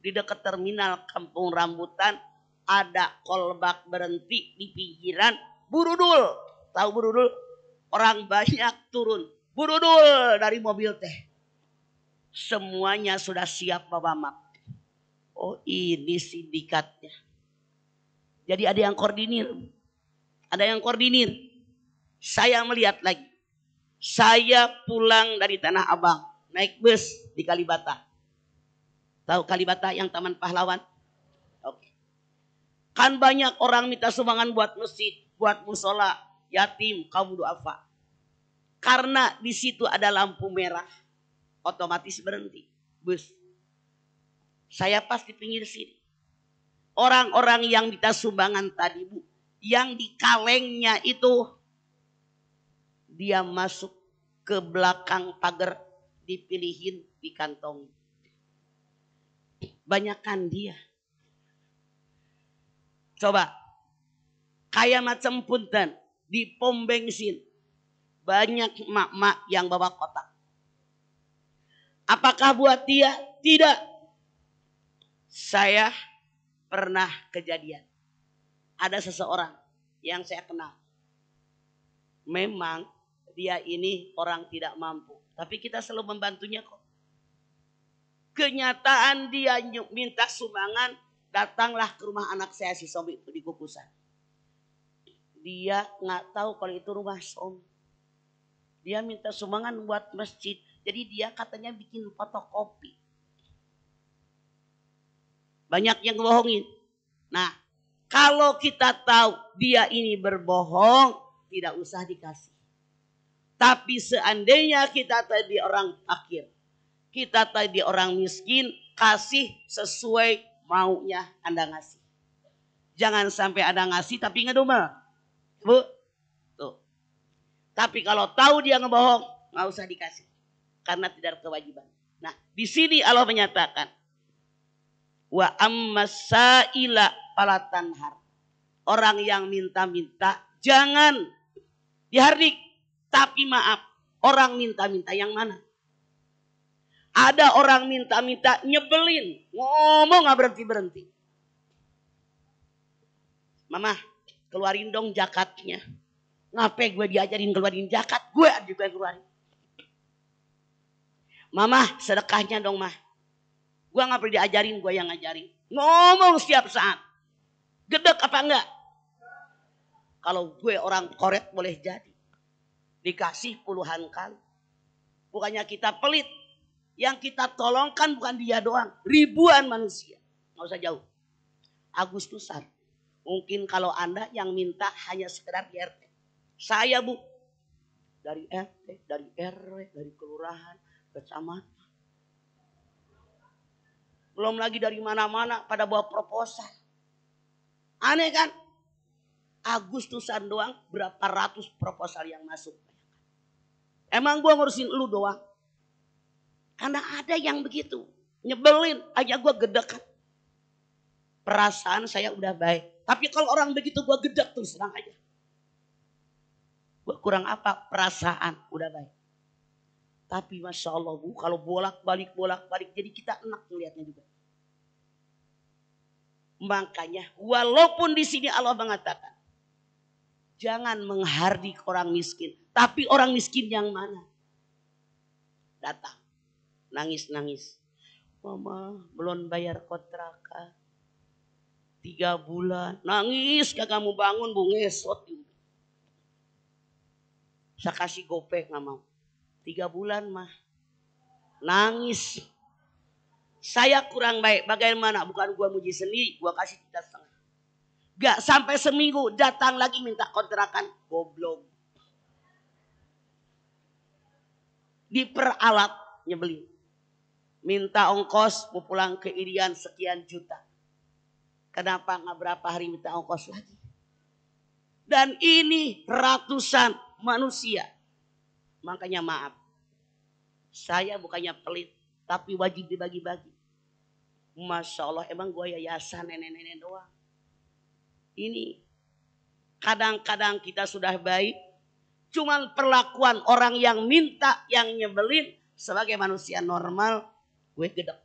di dekat terminal Kampung Rambutan ada kolbak berhenti di pinggiran. Burudul, tahu burudul? Orang banyak turun. Burudul dari mobil teh. Semuanya sudah siap bawa map. Oh ini sindikatnya. Jadi ada yang koordinir. Ada yang koordinir. Saya melihat lagi. Saya pulang dari Tanah Abang. Naik bus di Kalibata. Tahu Kalibata yang Taman Pahlawan? Oke. Kan banyak orang minta sumbangan buat masjid, buat musola, yatim, kaum duafa. Karena di situ ada lampu merah, otomatis berhenti bus. Saya pas di pinggir sini. Orang-orang yang minta sumbangan tadi Bu, yang di kalengnya itu, dia masuk ke belakang pagar, dipilihin di kantong. Banyakan dia. Coba, kayak macam punten di pom bensin, banyak emak-emak yang bawa kotak. Apakah buat dia? Tidak. Saya pernah kejadian. Ada seseorang yang saya kenal. Memang dia ini orang tidak mampu. Tapi kita selalu membantunya kok. Kenyataan dia minta sumbangan. Datanglah ke rumah anak saya si Somi itu di Kukusan. Dia nggak tahu kalau itu rumah Somi. Dia minta sumbangan buat masjid. Jadi dia katanya bikin fotokopi. Banyak yang bohongin. Nah, kalau kita tahu dia ini berbohong, tidak usah dikasih. Tapi seandainya kita tadi orang fakir, kita tadi orang miskin, kasih sesuai maunya Anda ngasih. Jangan sampai Anda ngasih tapi ngedumel. Bu, tuh. Tapi kalau tahu dia ngebohong, nggak usah dikasih. Karena tidak ada kewajiban. Nah, di sini Allah menyatakan, wa ammasaila fala tanhar. Orang yang minta-minta jangan dihardik. Tapi maaf, orang minta-minta yang mana? Ada orang minta-minta nyebelin, ngomong gak berhenti-berhenti. Mama, keluarin dong zakatnya. Ngapain gue diajarin keluarin zakat? Gue juga keluarin. Mama, sedekahnya dong mah. Gue gak perlu diajarin, gue yang ngajarin. Ngomong setiap saat. Gedek apa enggak? Kalau gue orang korek boleh jadi. Dikasih puluhan kali. Bukannya kita pelit. Yang kita tolongkan bukan dia doang. Ribuan manusia. Nggak usah jauh. Agustusan. Mungkin kalau Anda yang minta hanya sekedar di RT. Saya Bu. Dari RT, dari RW, dari kelurahan, kecamatan. Belum lagi dari mana-mana pada bawa proposal. Aneh kan? Agustusan doang berapa ratus proposal yang masuk. Emang gue ngurusin lu doang? Karena ada yang begitu. Nyebelin aja gue gedek. Perasaan saya udah baik. Tapi kalau orang begitu gue gedek terus senang aja. Gue kurang apa? Perasaan udah baik. Tapi Masya Allah Bu, kalau bolak-balik jadi kita enak melihatnya juga. Makanya walaupun di sini Allah mengatakan, jangan menghardik orang miskin. Tapi orang miskin yang mana? Datang. Nangis-nangis. Mama belum bayar kontrakan. 3 bulan. Nangis kagak mau bangun bu ngesot. Saya kasih gopek gak mau. 3 bulan mah. Nangis. Saya kurang baik. Bagaimana? Bukan gua muji sendiri. Gua kasih 3,5. Gak sampai seminggu. Datang lagi minta kontrakan. Goblok. Diperalat. Nyebelin. Minta ongkos. Mau pulang ke Irian sekian juta. Kenapa gak berapa hari minta ongkos lagi? Dan ini ratusan manusia. Makanya maaf. Saya bukannya pelit. Tapi wajib dibagi-bagi. Masya Allah emang gue yayasan nenek-nenek doang. Ini kadang-kadang kita sudah baik. Cuman perlakuan orang yang minta, yang nyebelin. Sebagai manusia normal, gue gedek.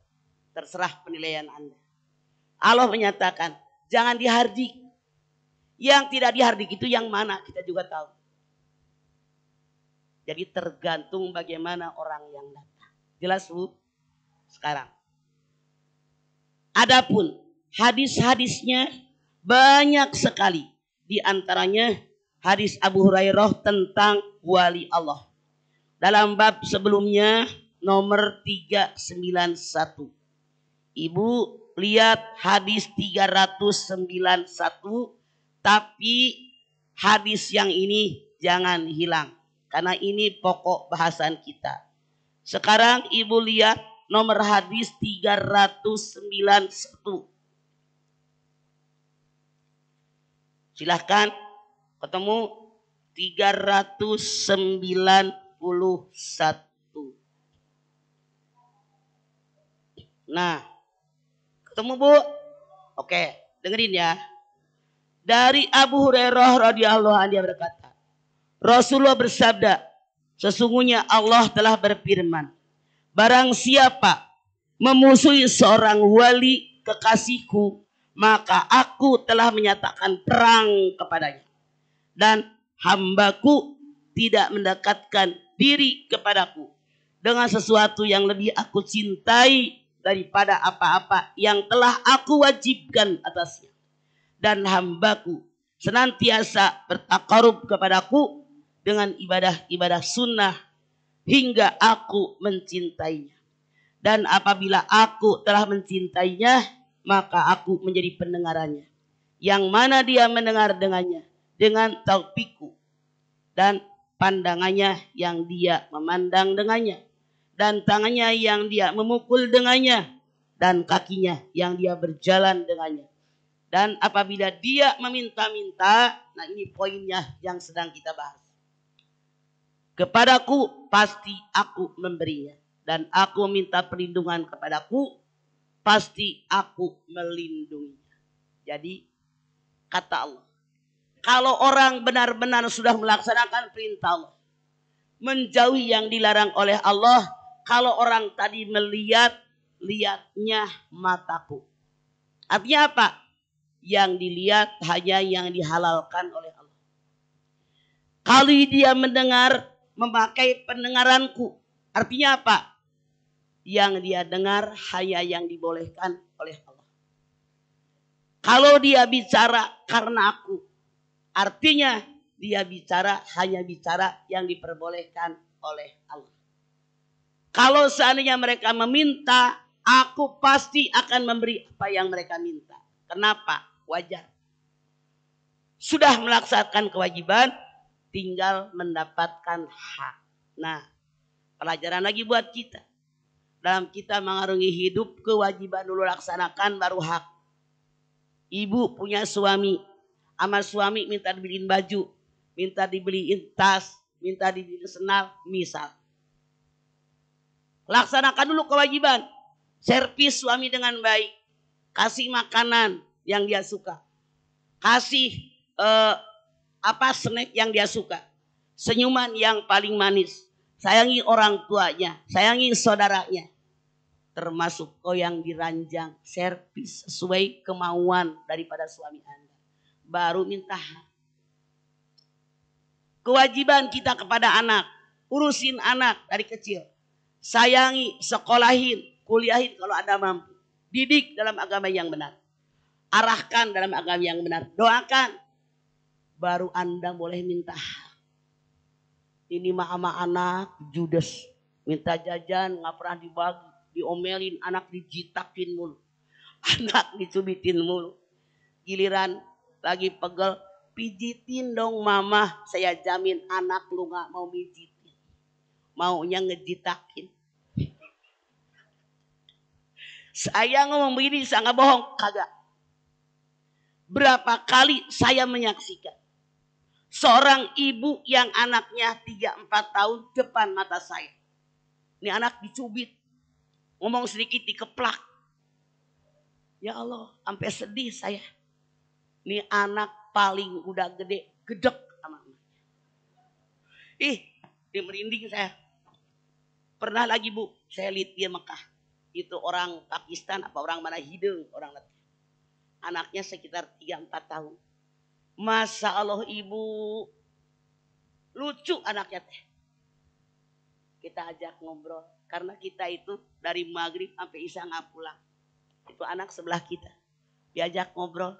Terserah penilaian Anda. Allah menyatakan, jangan dihardik. Yang tidak dihardik itu yang mana kita juga tahu. Jadi tergantung bagaimana orang yang datang. Jelas bu? Sekarang. Adapun hadis-hadisnya banyak sekali. Di antaranya hadis Abu Hurairah tentang wali Allah. Dalam bab sebelumnya nomor 391. Ibu lihat hadis 391. Tapi hadis yang ini jangan hilang. Karena ini pokok bahasan kita. Sekarang ibu lihat nomor hadis 391. Silahkan ketemu 391. Nah, ketemu bu? Oke, dengerin ya. Dari Abu Hurairah radhiyallahu anhu berkata, Rasulullah bersabda, sesungguhnya Allah telah berfirman, barang siapa memusuhi seorang wali kekasihku, maka aku telah menyatakan perang kepadanya. Dan hambaku tidak mendekatkan diri kepadaku dengan sesuatu yang lebih aku cintai daripada apa-apa yang telah aku wajibkan atasnya. Dan hambaku senantiasa bertakarub kepadaku dengan ibadah-ibadah sunnah hingga aku mencintainya. Dan apabila aku telah mencintainya, maka aku menjadi pendengarannya. Yang mana dia mendengar dengannya dengan taufikku. Dan pandangannya yang dia memandang dengannya. Dan tangannya yang dia memukul dengannya. Dan kakinya yang dia berjalan dengannya. Dan apabila dia meminta-minta, nah ini poinnya yang sedang kita bahas. Kepadaku pasti aku memberinya. Dan aku minta perlindungan kepadaku, pasti aku melindunginya. Jadi kata Allah, kalau orang benar-benar sudah melaksanakan perintah Allah, menjauhi yang dilarang oleh Allah, kalau orang tadi melihat, lihatnya mataku. Artinya apa? Yang dilihat hanya yang dihalalkan oleh Allah. Kalau dia mendengar, memakai pendengaranku. Artinya apa? Yang dia dengar hanya yang dibolehkan oleh Allah. Kalau dia bicara karena aku, artinya dia bicara hanya bicara yang diperbolehkan oleh Allah. Kalau seandainya mereka meminta, aku pasti akan memberi apa yang mereka minta. Kenapa? Wajar. Sudah melaksanakan kewajiban, tinggal mendapatkan hak. Nah, pelajaran lagi buat kita. Dalam kita mengarungi hidup, kewajiban dulu laksanakan, baru hak. Ibu punya suami, sama suami minta dibeliin baju, minta dibeliin tas, minta dibeliin sendal, misal. Laksanakan dulu kewajiban. Servis suami dengan baik. Kasih makanan yang dia suka. Kasih snack yang dia suka. Senyuman yang paling manis. Sayangi orang tuanya, sayangi saudaranya. Termasuk yang diranjang, servis sesuai kemauan daripada suami Anda. Baru minta. Kewajiban kita kepada anak, urusin anak dari kecil. Sayangi, sekolahin, kuliahin kalau Anda mampu. Didik dalam agama yang benar. Arahkan dalam agama yang benar. Doakan. Baru Anda boleh minta. Ini mah sama anak judes. Minta jajan nggak pernah dibagi. Diomelin, anak dijitakin mulu. Anak dicubitin mulu. Giliran lagi pegel. Pijitin dong mama. Saya jamin anak lu gak mau pijitin. Maunya ngejitakin. Saya ngomong begini, saya gak bohong. Kagak. Berapa kali saya menyaksikan seorang ibu yang anaknya 3-4 tahun depan mata saya. Ini anak dicubit. Ngomong sedikit dikeplak. Ya Allah, sampai sedih saya. Ini anak paling udah gede, gedek sama anaknya. Dia merinding saya. Pernah lagi Bu, saya lihat dia Mekah. Itu orang Pakistan apa orang mana hidung, orang Latin. Anaknya sekitar 3-4 tahun. Masya Allah ibu, lucu anaknya teh. Kita ajak ngobrol. Karena kita itu dari maghrib sampai isya nggak pulang. Itu anak sebelah kita. Diajak ngobrol.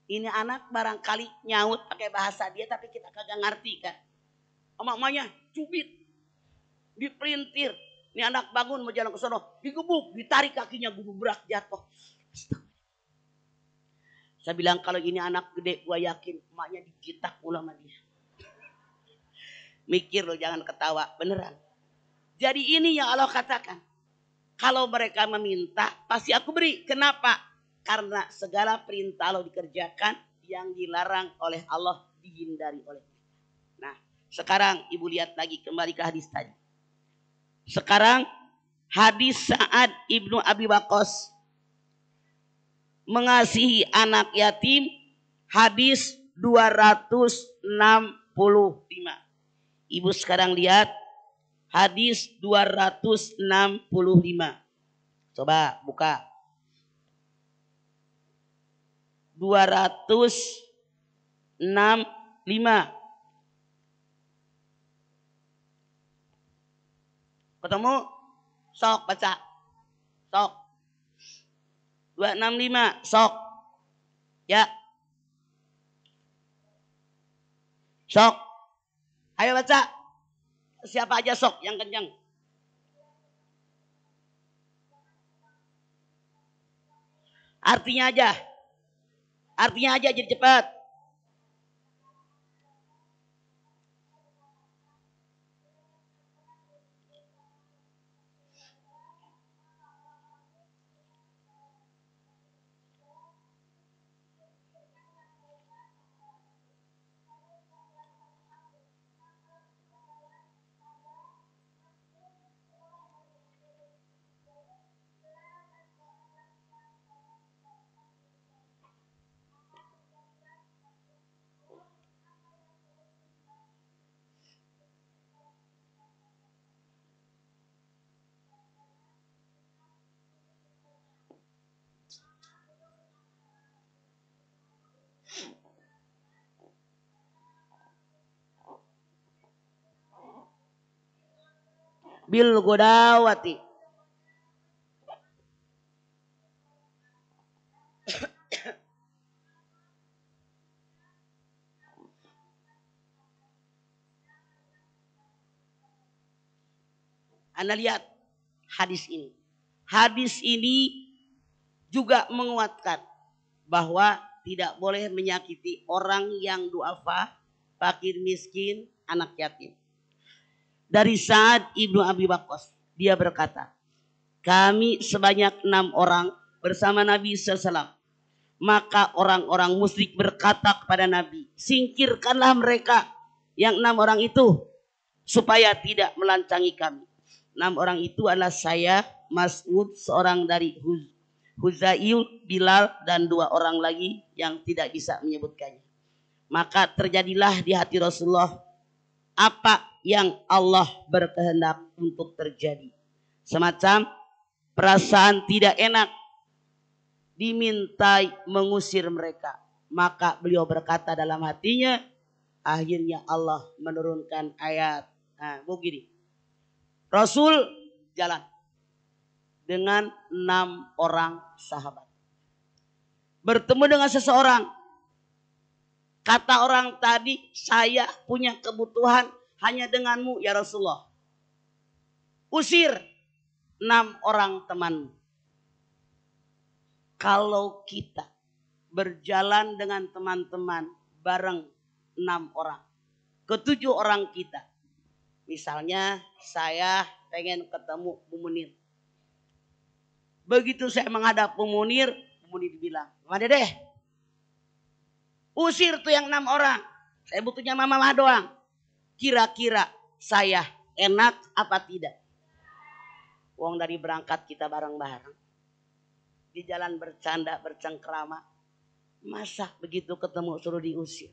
Ini anak barangkali nyaut pakai bahasa dia tapi kita kagak ngerti kan. Emak-emaknya cubit. Diperintir. Ini anak bangun mau jalan ke sono. Digebuk, ditarik kakinya gubrak jatuh. Saya bilang kalau ini anak gede gua yakin emaknya dijitak pula sama dia. Mikir loh jangan ketawa. Beneran. Jadi ini yang Allah katakan. Kalau mereka meminta pasti aku beri. Kenapa? Karena segala perintah Allah dikerjakan. Yang dilarang oleh Allah dihindari oleh kita. Nah sekarang ibu lihat lagi kembali ke hadis tadi. Sekarang hadis Sa'ad ibnu Abi Waqqas. Mengasihi anak yatim. Hadis 265. Ibu sekarang lihat. Hadis 265. Coba buka. 265. Ketemu? Sok baca. Sok. 265. Sok. Ya. Sok. Ayo baca. Siapa aja sok yang kencang. Artinya aja. Artinya aja jadi cepat. Bil godawati. Anda lihat hadis ini. Hadis ini juga menguatkan bahwa tidak boleh menyakiti orang yang duafa, fakir miskin, anak yatim. Dari Sa'ad ibnu Abi Waqqas, dia berkata, kami sebanyak 6 orang bersama Nabi SAW. Maka orang-orang musyrik berkata kepada Nabi, singkirkanlah mereka yang 6 orang itu supaya tidak melancangi kami. 6 orang itu adalah saya, Mas'ud, seorang dari Huzail, Bilal, dan 2 orang lagi yang tidak bisa menyebutkannya. Maka terjadilah di hati Rasulullah apa yang Allah berkehendak untuk terjadi. Semacam perasaan tidak enak dimintai mengusir mereka. Maka beliau berkata dalam hatinya, Akhirnya Allah menurunkan ayat. Nah, begini. Rasul jalan dengan 6 orang sahabat. Bertemu dengan seseorang. Kata orang tadi, saya punya kebutuhan hanya denganmu ya Rasulullah. Usir 6 orang temanmu. Kalau kita berjalan dengan teman-teman bareng 6 orang. Ke-7 orang kita. Misalnya saya pengen ketemu Bu Munir. Begitu saya menghadap Bu Munir bilang, "Mana deh? Usir tuh yang 6 orang. Saya butuhnya mama doang." Kira-kira saya enak apa tidak? Wong dari berangkat kita bareng-bareng. Di jalan bercanda, bercengkrama. Masa begitu ketemu suruh diusir?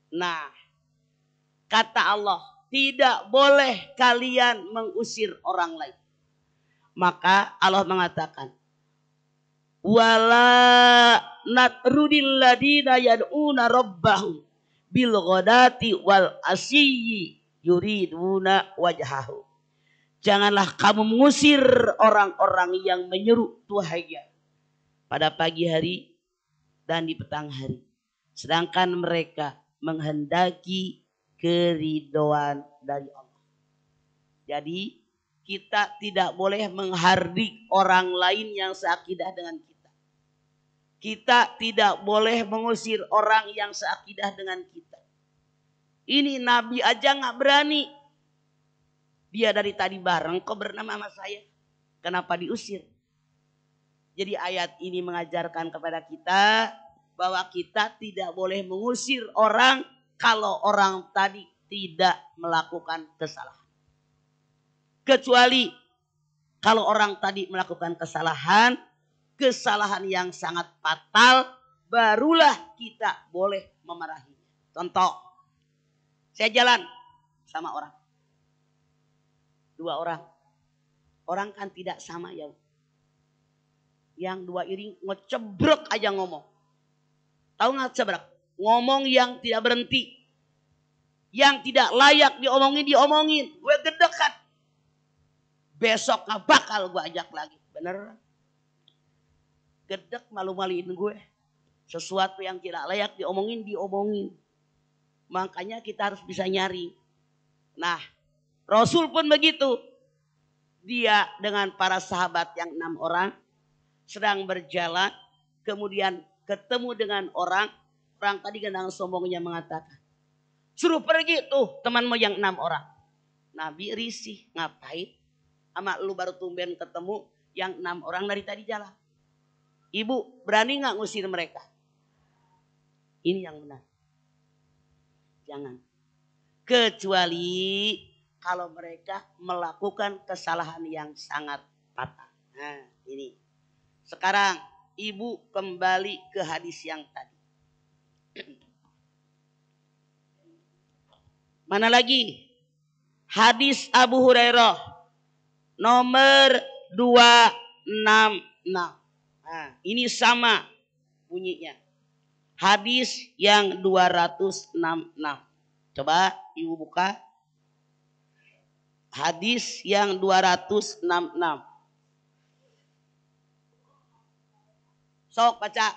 Nah, kata Allah, tidak boleh kalian mengusir orang lain. Maka Allah mengatakan, wala natrudil ladina yad'una rabbahum bil ghadati wal asiyyi yuriduna wajhahu. Janganlah kamu mengusir orang-orang yang menyeru Tuhannya pada pagi hari dan di petang hari, sedangkan mereka menghendaki keridhaan dari Allah. Jadi kita tidak boleh menghardik orang lain yang seakidah dengan kita. Kita tidak boleh mengusir orang yang seakidah dengan kita. Ini Nabi aja gak berani. Dia dari tadi bareng kok bernama sama saya. Kenapa diusir? Jadi ayat ini mengajarkan kepada kita bahwa kita tidak boleh mengusir orang kalau orang tadi tidak melakukan kesalahan. Kecuali kalau orang tadi melakukan kesalahan yang sangat fatal, barulah kita boleh memarahinya. Contoh, saya jalan sama orang. 2 orang. Orang kan tidak sama ya. Yang 2 iring ngecebrek aja ngomong. Tahu nggak cebrek? Ngomong yang tidak berhenti. Yang tidak layak diomongin. Gue gedek kan. Besok gak bakal gue ajak lagi. Bener? Gedek malu-maluin gue. Sesuatu yang tidak layak diomongin. Makanya kita harus bisa nyaring. Nah, Rasul pun begitu. Dia dengan para sahabat yang 6 orang sedang berjalan, kemudian ketemu dengan orang tadi gendang sombongnya mengatakan, suruh pergi tuh temanmu yang 6 orang. Nabi risih, ngapain? Sama lu baru tumben ketemu yang 6 orang dari tadi jalan. Ibu berani gak ngusir mereka? Ini yang benar. Jangan. Kecuali kalau mereka melakukan kesalahan yang sangat fatal. Nah ini. Sekarang ibu kembali ke hadis yang tadi. Mana lagi? Hadis Abu Hurairah nomor 266. Nah, ini sama bunyinya. Hadis yang 266. Coba ibu buka. Hadis yang 266. Sok baca.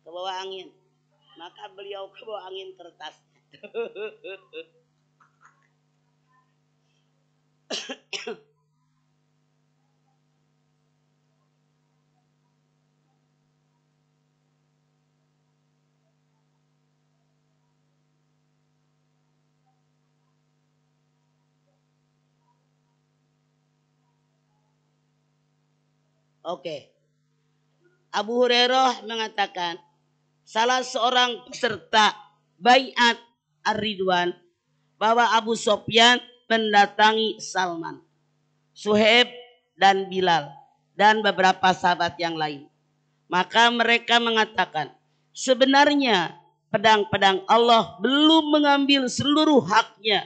Ke bawah angin. Maka beliau ke bawah angin kertasnya. Oke. Abu Hurairah mengatakan salah seorang peserta Bai'at Ar-Ridwan bahwa Abu Sufyan mendatangi Salman, Suhaib dan Bilal dan beberapa sahabat yang lain. Maka mereka mengatakan, sebenarnya pedang-pedang Allah belum mengambil seluruh haknya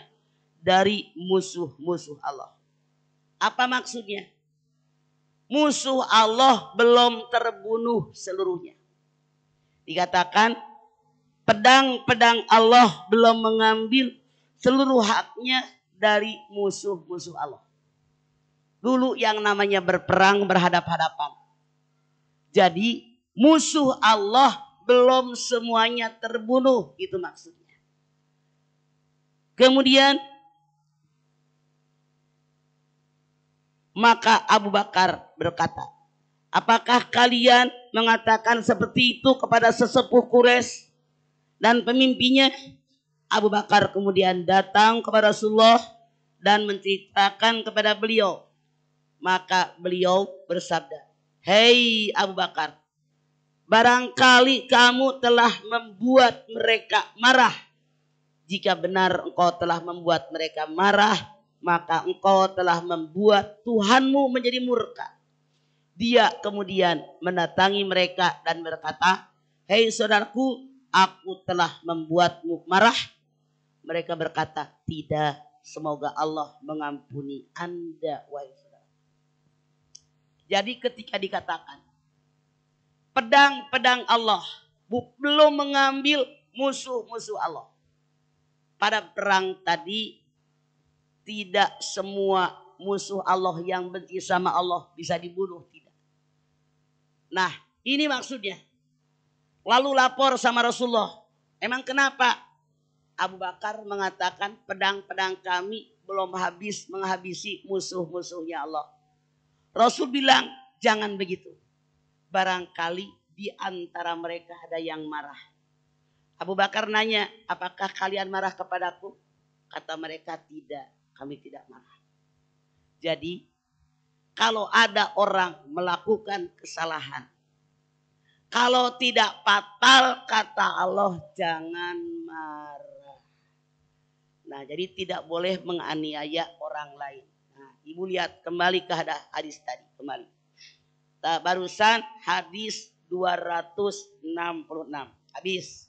dari musuh-musuh Allah. Apa maksudnya? Musuh Allah belum terbunuh seluruhnya. Dikatakan pedang-pedang Allah belum mengambil seluruh haknya dari musuh-musuh Allah. Dulu yang namanya berperang berhadap-hadapan. Jadi musuh Allah belum semuanya terbunuh, itu maksudnya. Kemudian maka Abu Bakar berkata, apakah kalian mengatakan seperti itu kepada sesepuh Quraisy dan pemimpinnya? Abu Bakar kemudian datang kepada Rasulullah dan menceritakan kepada beliau. Maka beliau bersabda, hei Abu Bakar, barangkali kamu telah membuat mereka marah. Jika benar engkau telah membuat mereka marah, maka engkau telah membuat Tuhanmu menjadi murka. Dia kemudian mendatangi mereka dan berkata, hei saudaraku, aku telah membuatmu marah. Mereka berkata, tidak, semoga Allah mengampuni Anda, wahai saudara. Jadi ketika dikatakan pedang-pedang Allah belum mengambil musuh-musuh Allah. Pada perang tadi tidak semua musuh Allah yang benci sama Allah bisa dibunuh, tidak. Nah, ini maksudnya. Lalu lapor sama Rasulullah. Emang kenapa? Abu Bakar mengatakan pedang-pedang kami belum habis menghabisi musuh-musuhnya Allah. Rasul bilang, jangan begitu. Barangkali di antara mereka ada yang marah. Abu Bakar nanya, apakah kalian marah kepadaku? Kata mereka, tidak, kami tidak marah. Jadi, kalau ada orang melakukan kesalahan, kalau tidak fatal, kata Allah, jangan marah. Nah, jadi tidak boleh menganiaya orang lain. Nah, ibu lihat kembali ke hadis tadi, kembali. Nah, barusan hadis 266. Habis.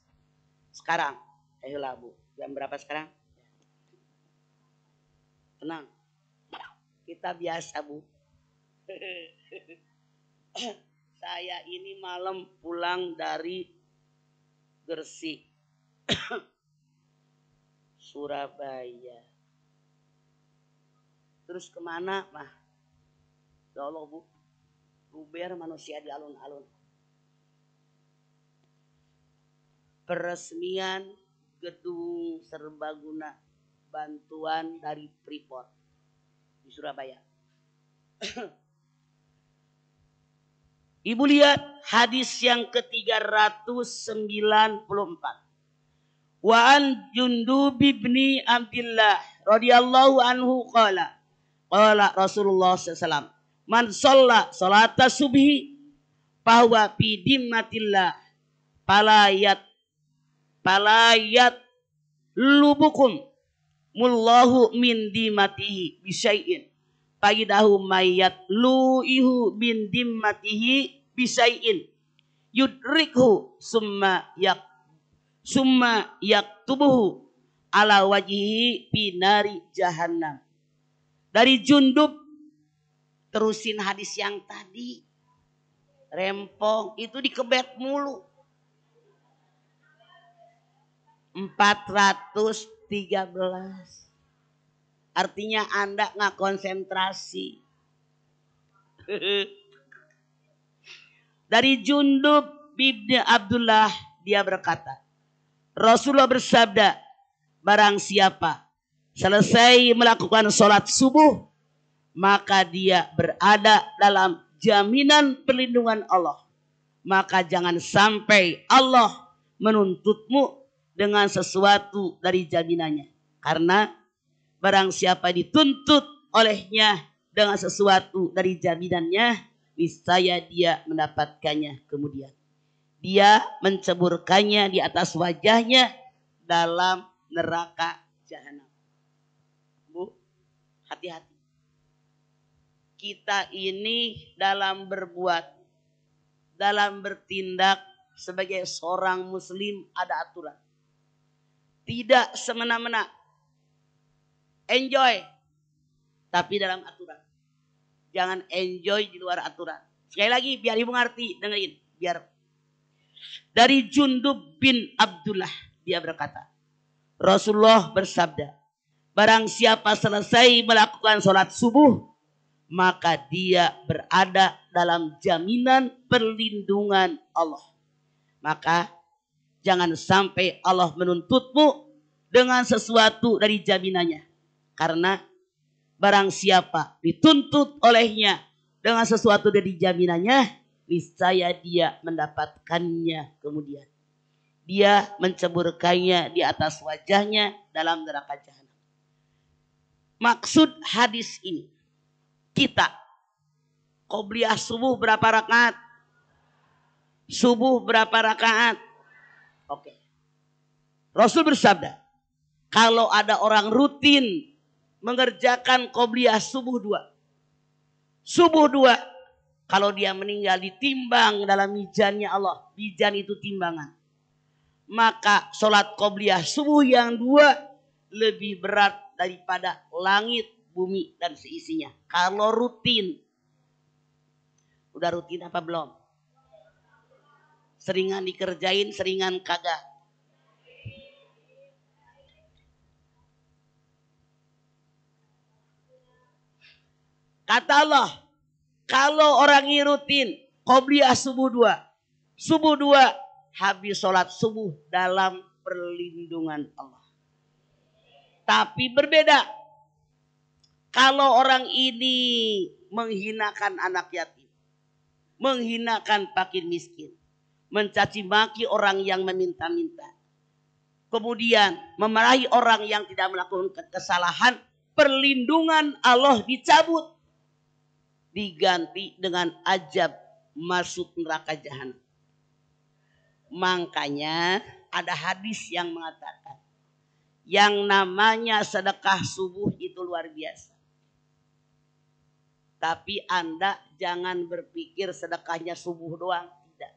Sekarang, ayolah Bu, jam berapa sekarang? Tenang, kita biasa Bu. Saya ini malam pulang dari Gresik, Surabaya. Terus kemana mah? Ya Allah Bu, Uber manusia di alun-alun. Peresmian gedung serbaguna bantuan dari Freeport di Surabaya. Ibu lihat hadis yang ke-394. Wa an Jundub bin Abdullah radhiyallahu anhu qala Rasulullah sallallahu man shalla salata subhi bahwa fi dimmatillah palayat lubukum mullahu min dimatihi bisyai'in faidahu mayat lu'ihu bin dimmatihi bisyai'in yudrikhu summa yaktubuhu ala wajhihi binari jahannam. Dari Jundub, terusin hadis yang tadi, rempong itu dikebet mulu. 413. Artinya Anda nggak konsentrasi. Dari Jundub bin Abdullah, dia berkata, Rasulullah bersabda, barang siapa selesai melakukan sholat subuh, maka dia berada dalam jaminan perlindungan Allah. Maka jangan sampai Allah menuntutmu dengan sesuatu dari jaminannya. Karena barang siapa dituntut olehnya dengan sesuatu dari jaminannya, niscaya dia mendapatkannya kemudian. Dia menceburkannya di atas wajahnya dalam neraka jahanam. Bu, hati-hati. Kita ini dalam berbuat, dalam bertindak sebagai seorang muslim ada aturan. Tidak semena-mena. Enjoy. Tapi dalam aturan. Jangan enjoy di luar aturan. Sekali lagi biar ibu ngerti, dengerin. Biar. Dari Jundub bin Abdullah dia berkata, Rasulullah bersabda, barang siapa selesai melakukan sholat subuh, maka dia berada dalam jaminan perlindungan Allah. Maka jangan sampai Allah menuntutmu dengan sesuatu dari jaminannya. Karena barang siapa dituntut olehnya dengan sesuatu dari jaminannya, niscaya dia mendapatkannya kemudian. Dia menceburkannya di atas wajahnya dalam neraka jahanam. Maksud hadis ini, kita qobliyah subuh berapa rakaat? Subuh berapa rakaat? Oke. Rasul bersabda, kalau ada orang rutin mengerjakan qobliyah subuh 2. Subuh 2, kalau dia meninggal ditimbang dalam mizannya Allah. Mizan itu timbangan. Maka sholat qobliyah subuh yang 2 lebih berat daripada langit, bumi, dan seisinya. Kalau rutin. Udah rutin apa belum? Seringan dikerjain, seringan kagak. Kata Allah, kalau orang ini rutin qobliyah subuh 2. Subuh 2 habis sholat subuh dalam perlindungan Allah. Tapi berbeda. Kalau orang ini menghinakan anak yatim, menghinakan fakir miskin, mencaci maki orang yang meminta-minta, kemudian memarahi orang yang tidak melakukan kesalahan, perlindungan Allah dicabut. Diganti dengan azab masuk neraka jahanam. Makanya ada hadis yang mengatakan yang namanya sedekah subuh itu luar biasa. Tapi Anda jangan berpikir sedekahnya subuh doang. Tidak.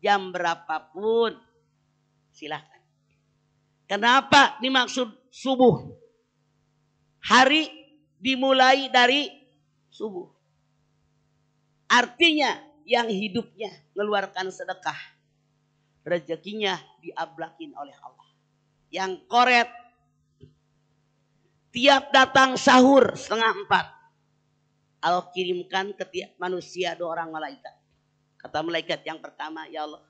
Jam berapapun silahkan. Kenapa dimaksud subuh? Hari dimulai dari subuh. Artinya yang hidupnya mengeluarkan sedekah, rezekinya diablakin oleh Allah. Yang koret tiap datang sahur 3:30, Allah kirimkan ke tiap manusia 2 orang malaikat. Kata malaikat yang pertama, ya Allah,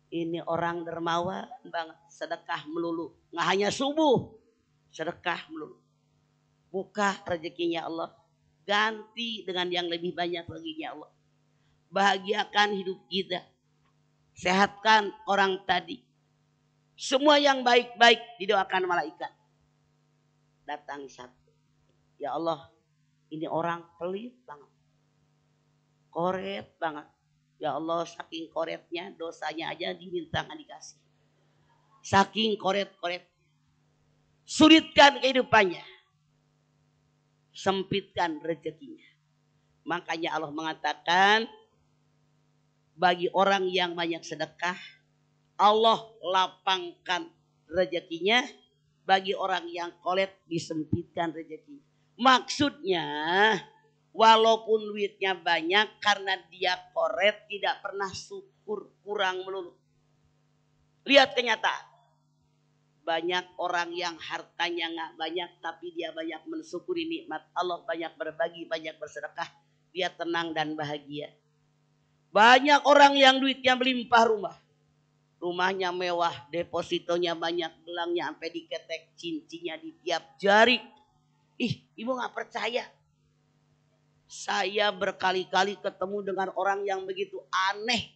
ini orang dermawan banget, sedekah melulu. Nggak hanya subuh, sedekah melulu. Buka rezekinya Allah, ganti dengan yang lebih banyak lagi ya Allah. Bahagiakan hidup kita. Sehatkan orang tadi. Semua yang baik-baik didoakan malaikat. Datang satu. Ya Allah, ini orang pelit banget. Koret banget. Ya Allah, saking koretnya dosanya aja diminta nggak dikasih. Saking koret-koret. Sulitkan kehidupannya. Sempitkan rezekinya. Makanya Allah mengatakan bagi orang yang banyak sedekah, Allah lapangkan rezekinya. Bagi orang yang kolet disempitkan rezekinya. Maksudnya walaupun duitnya banyak, karena dia koret tidak pernah syukur, kurang melulu. Lihat kenyataan. Banyak orang yang hartanya nggak banyak, tapi dia banyak mensyukuri nikmat Allah, banyak berbagi, banyak bersedekah, dia tenang dan bahagia. Banyak orang yang duitnya melimpah rumah, rumahnya mewah, depositonya banyak, gelangnya sampai diketek, cincinnya di tiap jari. Ibu nggak percaya? Saya berkali-kali ketemu dengan orang yang begitu aneh.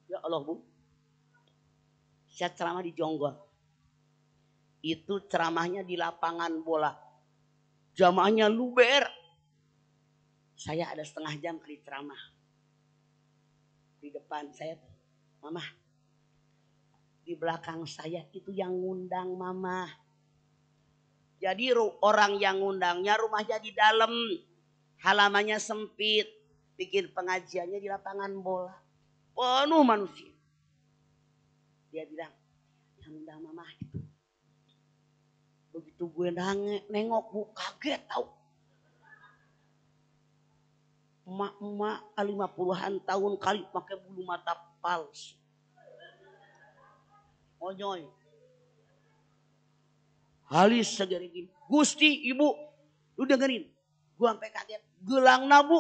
Ya Allah Bu, saya ceramah di Jonggol. Itu ceramahnya di lapangan bola. Jamaahnya luber. Saya ada setengah jam kali ceramah. Di depan saya, Mama. Di belakang saya itu yang ngundang Mama. Jadi orang yang ngundangnya rumahnya di dalam. Halamannya sempit. Bikin pengajiannya di lapangan bola. Penuh manusia. Dia bilang, yang ngundang Mama itu. Begitu gue nengok, Bu, kaget tau. Emak-emak 50-an tahun kali pakai bulu mata palsu. Onyoy. Halis segera gini. Gusti, Ibu, lu dengerin. Gua sampai kaget. Gelang nabu.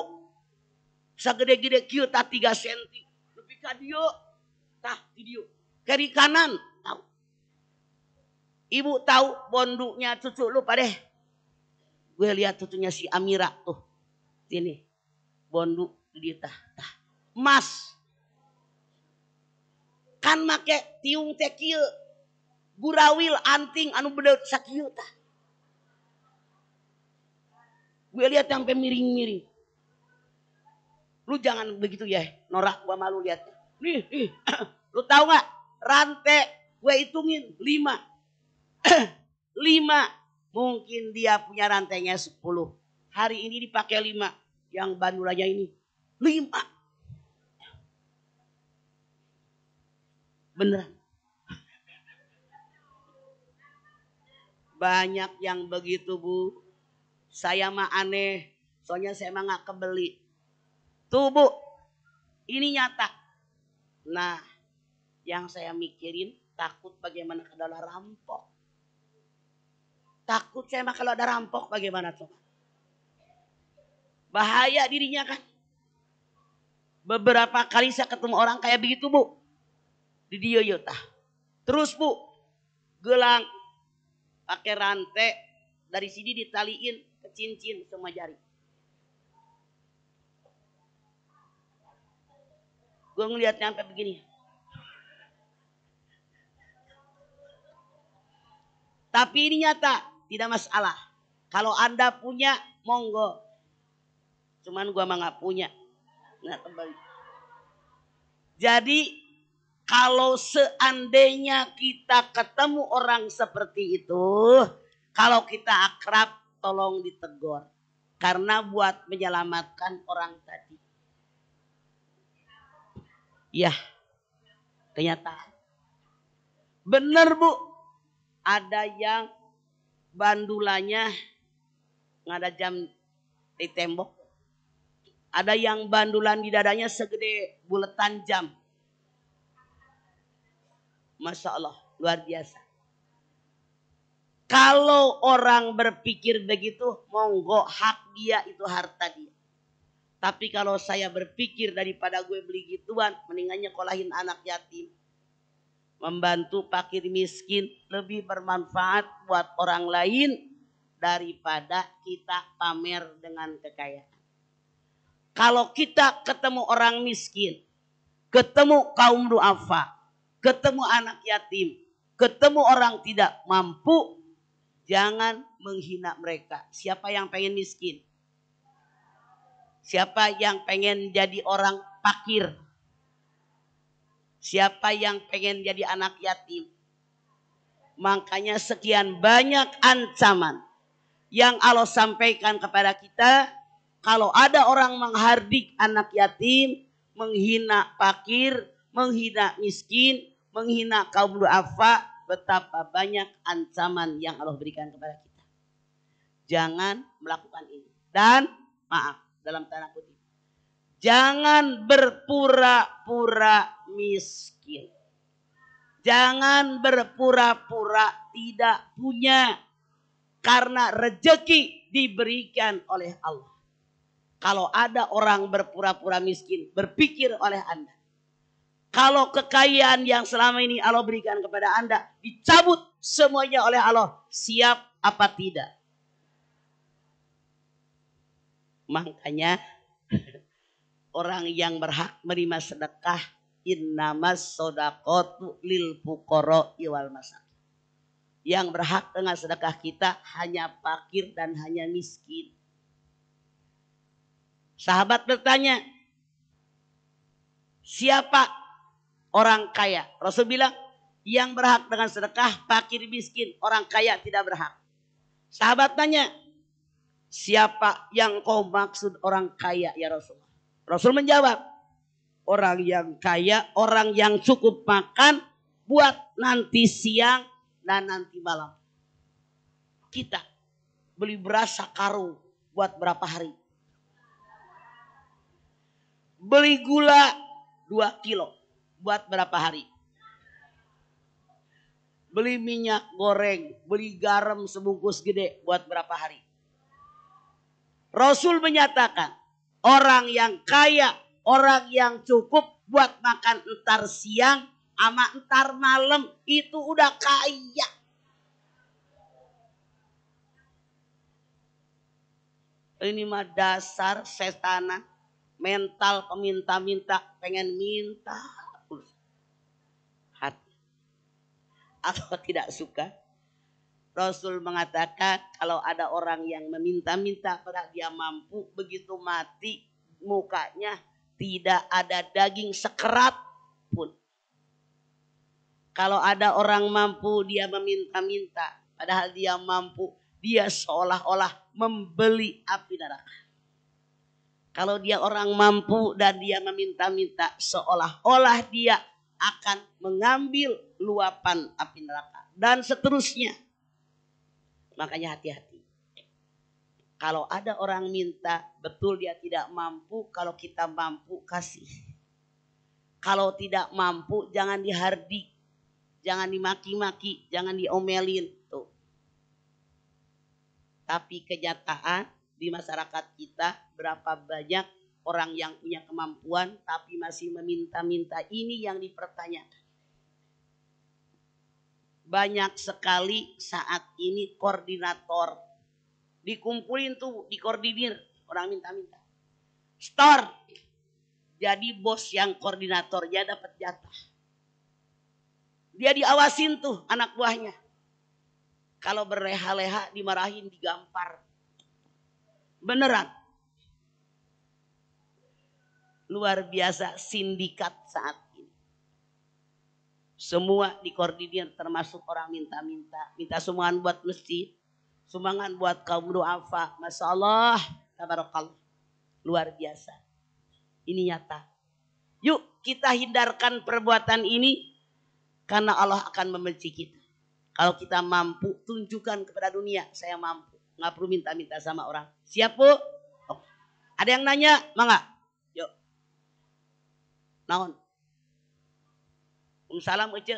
Sagede-gede kieu tah 3 senti. Lebih ka dieu. Tah di dieu. Kiri kanan. Tahu. Ibu tahu bonduknya cucu lu padeh. Gue lihat cucunya si Amira tuh. Sini. Bonduk di tah. Emas. Kan make tiung teh kieu. Gurawil anting anu bener sakieu tah. Gue lihat sampai miring-miring. Lu jangan begitu ya, norak, gua malu lihatnya. Nih. Lu tahu nggak? Rantai gue hitungin 5. 5. Mungkin dia punya rantainya 10. Hari ini dipakai 5. Yang bandulannya ini 5. Beneran. Banyak yang begitu, Bu. Saya mah aneh. Soalnya saya mah gak kebeli. Tuh, Bu. Ini nyata. Nah, yang saya mikirin takut bagaimana kalau ada rampok. Takut saya mah kalau ada rampok bagaimana coba. Bahaya dirinya kan. Beberapa kali saya ketemu orang kayak begitu, Bu. Di dia tah. Terus, Bu. Gelang. Pakai rantai. Dari sini ditaliin ke cincin semua jari. Gue ngeliatnya sampai begini. Tapi ini nyata. Tidak masalah. Kalau Anda punya, monggo. Cuman gue mah gak punya. Nggak kembali. Jadi kalau seandainya kita ketemu orang seperti itu. Kalau kita akrab tolong ditegur. Karena buat menyelamatkan orang tadi. Ya. Kenyataan. Bener, Bu. Ada yang bandulannya nggak ada jam di tembok. Ada yang bandulan di dadanya segede buletan jam. Masya Allah, luar biasa. Kalau orang berpikir begitu, monggo hak dia itu harta dia. Tapi kalau saya berpikir daripada gue beli gituan, mendingannya kolahin anak yatim. Membantu fakir miskin lebih bermanfaat buat orang lain daripada kita pamer dengan kekayaan. Kalau kita ketemu orang miskin, ketemu kaum duafa, ketemu anak yatim, ketemu orang tidak mampu, jangan menghina mereka. Siapa yang pengen miskin? Siapa yang pengen jadi orang fakir? Siapa yang pengen jadi anak yatim? Makanya sekian banyak ancaman yang Allah sampaikan kepada kita. Kalau ada orang menghardik anak yatim, menghina fakir, menghina miskin, menghina kaum duafa, betapa banyak ancaman yang Allah berikan kepada kita. Jangan melakukan ini. Dan maaf, dalam tanda kutip. Jangan berpura-pura miskin. Jangan berpura-pura tidak punya. Karena rezeki diberikan oleh Allah. Kalau ada orang berpura-pura miskin, berpikir oleh Anda. Kalau kekayaan yang selama ini Allah berikan kepada Anda, dicabut semuanya oleh Allah. Siap apa tidak? Makanya orang yang berhak menerima sedekah, innamas shodaqatu lil fuqara wal masakin. Yang berhak dengan sedekah kita hanya fakir dan hanya miskin. Sahabat bertanya, siapa orang kaya? Rasul bilang, yang berhak dengan sedekah fakir miskin, orang kaya tidak berhak. Sahabat tanya, siapa yang kau maksud orang kaya ya Rasul? Rasul menjawab, orang yang kaya, orang yang cukup makan buat nanti siang dan nanti malam. Kita beli beras sakarung buat berapa hari? Beli gula 2 kilo buat berapa hari? Beli minyak goreng, beli garam sebungkus gede buat berapa hari? Rasul menyatakan, orang yang kaya, orang yang cukup buat makan entar siang sama entar malam, itu udah kaya. Ini mah dasar setanan, mental peminta-minta, pengen minta hati. Atau tidak suka. Rasul mengatakan kalau ada orang yang meminta-minta pada dia mampu, begitu mati mukanya tidak ada daging sekerat pun. Kalau ada orang mampu dia meminta-minta, padahal dia mampu, dia seolah-olah membeli api neraka. Kalau dia orang mampu dan dia meminta-minta, seolah-olah dia akan mengambil luapan api neraka. Dan seterusnya. Makanya hati-hati. Kalau ada orang minta, betul dia tidak mampu. Kalau kita mampu, kasih. Kalau tidak mampu, jangan dihardik. Jangan dimaki-maki, jangan diomelin. Tuh. Tapi kenyataan di masyarakat kita, berapa banyak orang yang punya kemampuan tapi masih meminta-minta. Ini yang dipertanyakan. Banyak sekali saat ini koordinator. Dikumpulin tuh, dikoordinir orang minta-minta. Store. Jadi bos yang koordinatornya dapat jatah. Dia diawasin tuh anak buahnya. Kalau berleha-leha dimarahin, digampar. Beneran. Luar biasa sindikat saat ini. Semua dikoordinir termasuk orang minta-minta. Minta sumbangan buat masjid. Sumbangan buat kaum duafa. Masya Allah. Tabarakallah. Luar biasa. Ini nyata. Yuk kita hindarkan perbuatan ini. Karena Allah akan membenci kita. Kalau kita mampu, tunjukkan kepada dunia. Saya mampu. Nggak perlu minta-minta sama orang. Siap Bu? Oh. Ada yang nanya? Mangga. Yuk. Naon? Salam Uce.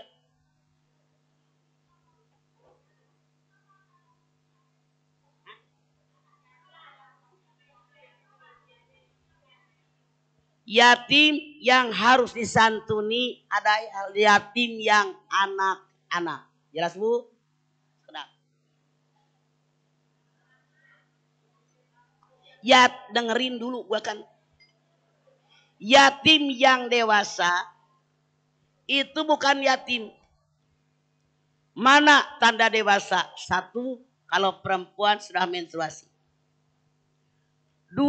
Yatim yang harus disantuni, ada yatim yang anak-anak. Jelas Bu? Kenapa? Dengerin dulu gua kan. Yatim yang dewasa itu bukan yatim. Mana tanda dewasa? 1, kalau perempuan sudah menstruasi. 2,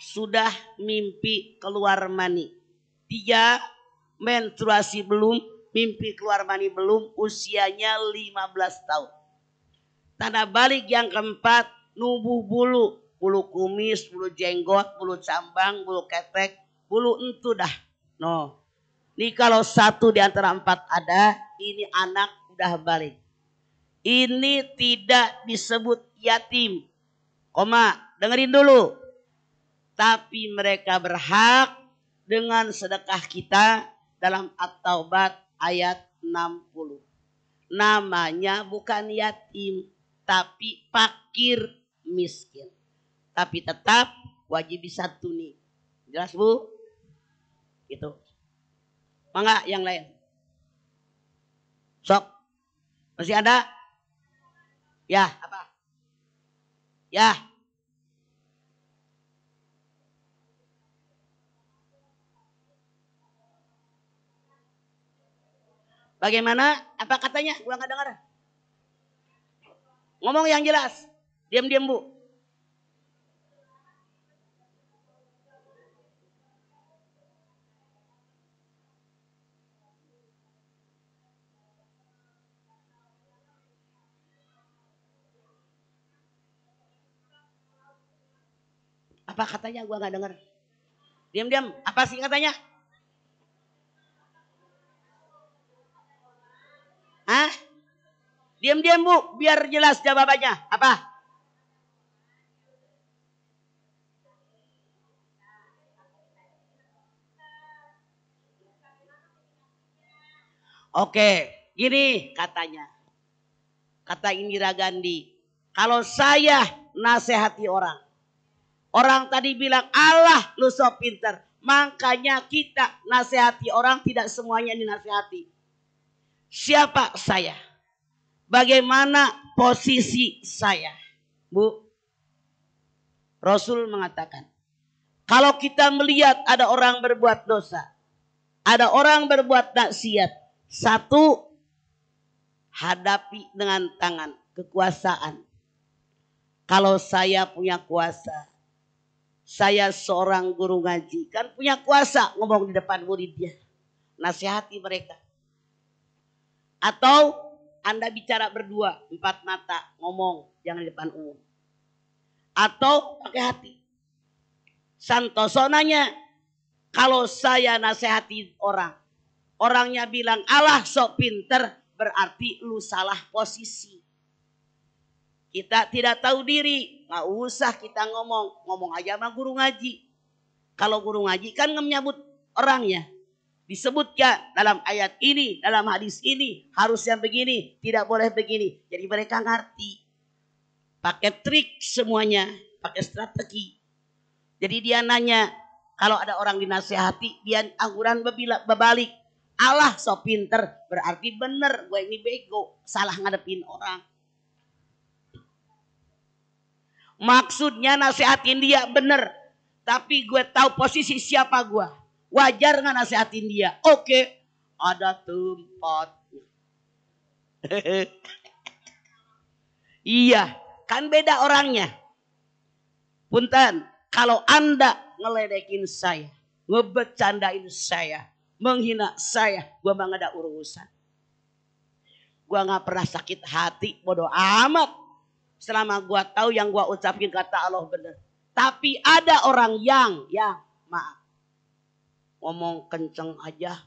sudah mimpi keluar mani. 3, menstruasi belum, mimpi keluar mani belum, usianya 15 tahun. Tanda balik yang keempat, nubuh bulu. Bulu kumis, bulu jenggot, bulu cambang, bulu ketek, bulu entu dah. No. Ini kalau 1 di antara 4 ada, ini anak udah balik. Ini tidak disebut yatim. Koma, dengerin dulu. Tapi mereka berhak dengan sedekah kita dalam At-Taubat ayat 60. Namanya bukan yatim, tapi fakir miskin. Tapi tetap wajib disantuni. Jelas Bu? Gitu. Mangga yang lain. Sok. Masih ada? Ya, apa? Ya. Bagaimana? Apa katanya? Gua nggak dengar. Ngomong yang jelas. Diam-diam Bu. Apa katanya gua nggak dengar. Diam-diam. Apa sih katanya? Hah? Diam-diam Bu, biar jelas jawabannya. Apa? Oke, gini katanya. Kata Indira Gandhi. Kalau saya nasihati orang. Orang tadi bilang, Allah lu so pinter. Makanya kita nasihati orang tidak semuanya dinasihati. Siapa saya? Bagaimana posisi saya? Bu, Rasul mengatakan. Kalau kita melihat ada orang berbuat dosa. Ada orang berbuat maksiat. Satu, hadapi dengan tangan kekuasaan. Kalau saya punya kuasa, saya seorang guru ngaji, kan punya kuasa ngomong di depan muridnya, nasihati mereka. Atau Anda bicara berdua, 4 mata, ngomong, jangan di depan umum. Atau pakai hati. Santoso nanya, kalau saya nasihati orang, orangnya bilang Allah sok pinter, berarti lu salah posisi. Kita tidak tahu diri, nggak usah kita ngomong aja sama guru ngaji. Kalau guru ngaji kan menyebut orangnya, disebutkan dalam ayat ini, dalam hadis ini harusnya begini, tidak boleh begini. Jadi mereka ngerti, pakai trik semuanya, pakai strategi. Jadi dia nanya, kalau ada orang dinasihati, dia angguran berbalik. Allah so pinter, berarti bener gue ini bego, salah ngadepin orang. Maksudnya nasihatin dia bener. Tapi gue tahu posisi siapa gue. Wajar gak nasihatin dia? Oke. Ada tempat. Iya. Kan beda orangnya. Punten. Kalau Anda ngeledekin saya. Ngebecandain saya. Menghina saya. Gue mah gak ada urusan. Gue gak pernah sakit hati. Bodoh amat. Selama gua tahu yang gua ucapin kata Allah benar. Tapi ada orang yang maaf. Ngomong kenceng aja.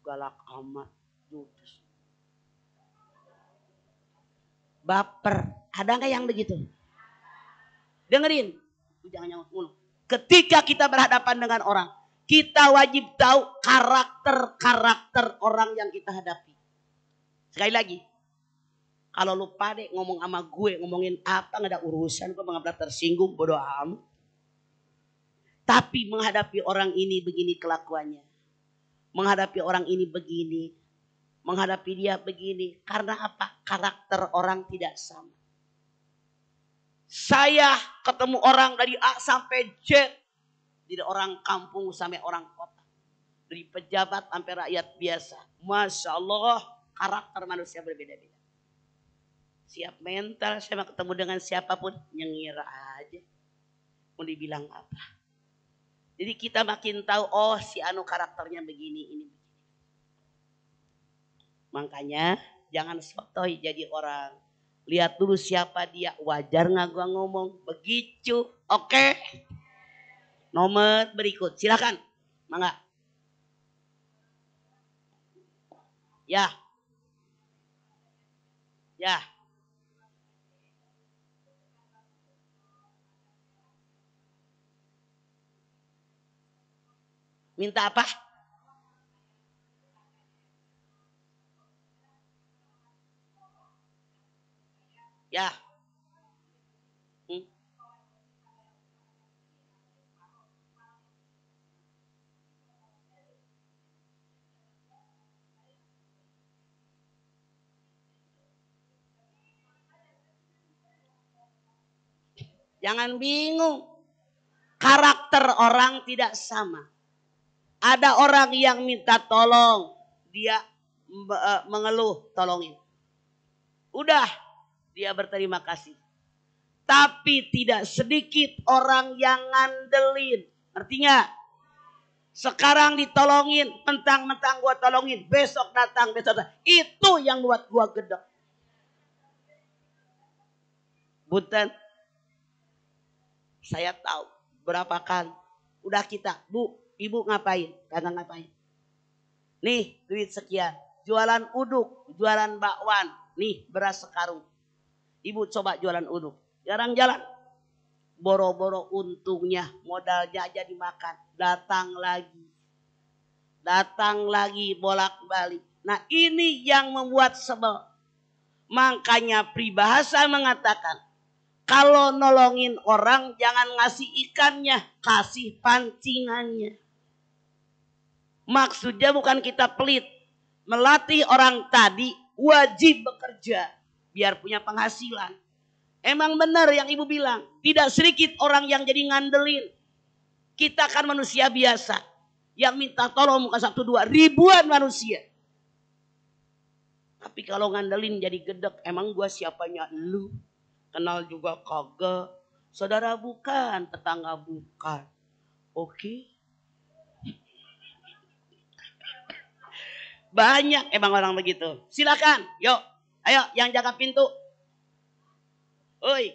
Galak amat. Judes. Baper. Ada gak yang begitu? Dengerin. Jangan ngomong. Ketika kita berhadapan dengan orang. Kita wajib tahu karakter orang yang kita hadapi. Sekali lagi. Kalau lu pade ngomong sama gue, ngomongin apa gak ada urusan, gue nggak tersinggung, bodoh amat. Tapi menghadapi orang ini begini kelakuannya. Menghadapi orang ini begini. Menghadapi dia begini. Karena apa? Karakter orang tidak sama. Saya ketemu orang dari A sampai Z. Dari orang kampung sampai orang kota. Dari pejabat sampai rakyat biasa. Masya Allah, karakter manusia berbeda-beda. Siap mental, saya mau ketemu dengan siapapun, nyengir aja. Mau dibilang apa. Jadi kita makin tahu, oh si Anu karakternya begini, ini begini. Makanya jangan sotoy jadi orang. Lihat dulu siapa dia, wajar gak gua ngomong. Begitu, oke. Nomor berikut, silakan. Mangga. Ya. Minta apa? Ya. Jangan bingung. Karakter orang tidak sama. Ada orang yang minta tolong. Dia mengeluh, tolongin. Udah, dia berterima kasih. Tapi tidak sedikit orang yang ngandelin. Artinya, sekarang ditolongin, mentang-mentang gua tolongin. Besok datang. Itu yang buat gua gedek. Punten. Saya tahu. berapa kali. Udah kita, Bu, Ibu ngapain? Kagak ngapain. Nih duit sekian. Jualan uduk, jualan bakwan. Nih beras sekarung. Ibu coba jualan uduk. Jarang jalan. Boro-boro untungnya, modalnya aja dimakan. Datang lagi bolak-balik. Nah ini yang membuat sebel. Makanya peribahasa mengatakan, kalau nolongin orang jangan ngasih ikannya, kasih pancingannya. Maksudnya bukan kita pelit. Melatih orang tadi wajib bekerja biar punya penghasilan. Emang benar yang ibu bilang, tidak sedikit orang yang jadi ngandelin. Kita kan manusia biasa yang minta tolong bukan 1, 2, ribuan manusia. Tapi kalau ngandelin jadi gedek, emang gua siapanya lu? Kenal juga kagak. Saudara bukan, tetangga bukan. Oke. Banyak emang orang begitu. Silakan, yuk. Ayo yang jaga pintu. Oi.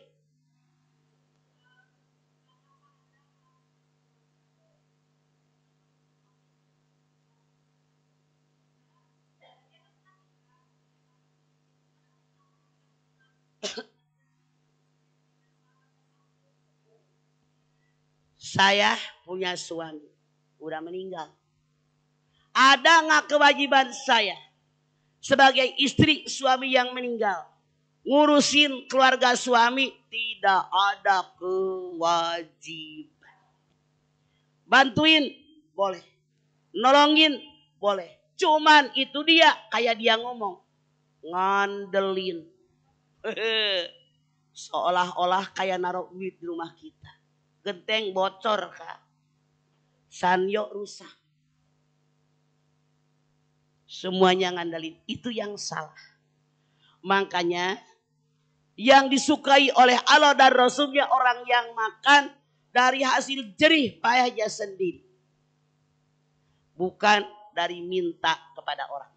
Saya punya suami. Udah meninggal. Ada nggak kewajiban saya sebagai istri suami yang meninggal ngurusin keluarga suami? Tidak ada kewajiban. Bantuin boleh, nolongin boleh. Cuman itu dia kayak dia ngomong ngandelin. Seolah-olah kayak naruh duit di rumah kita. Genteng bocor kak, sanyo rusak. Semuanya ngandelin. Itu yang salah. Makanya yang disukai oleh Allah dan Rasulnya orang yang makan dari hasil jerih payahnya sendiri. Bukan dari minta kepada orang.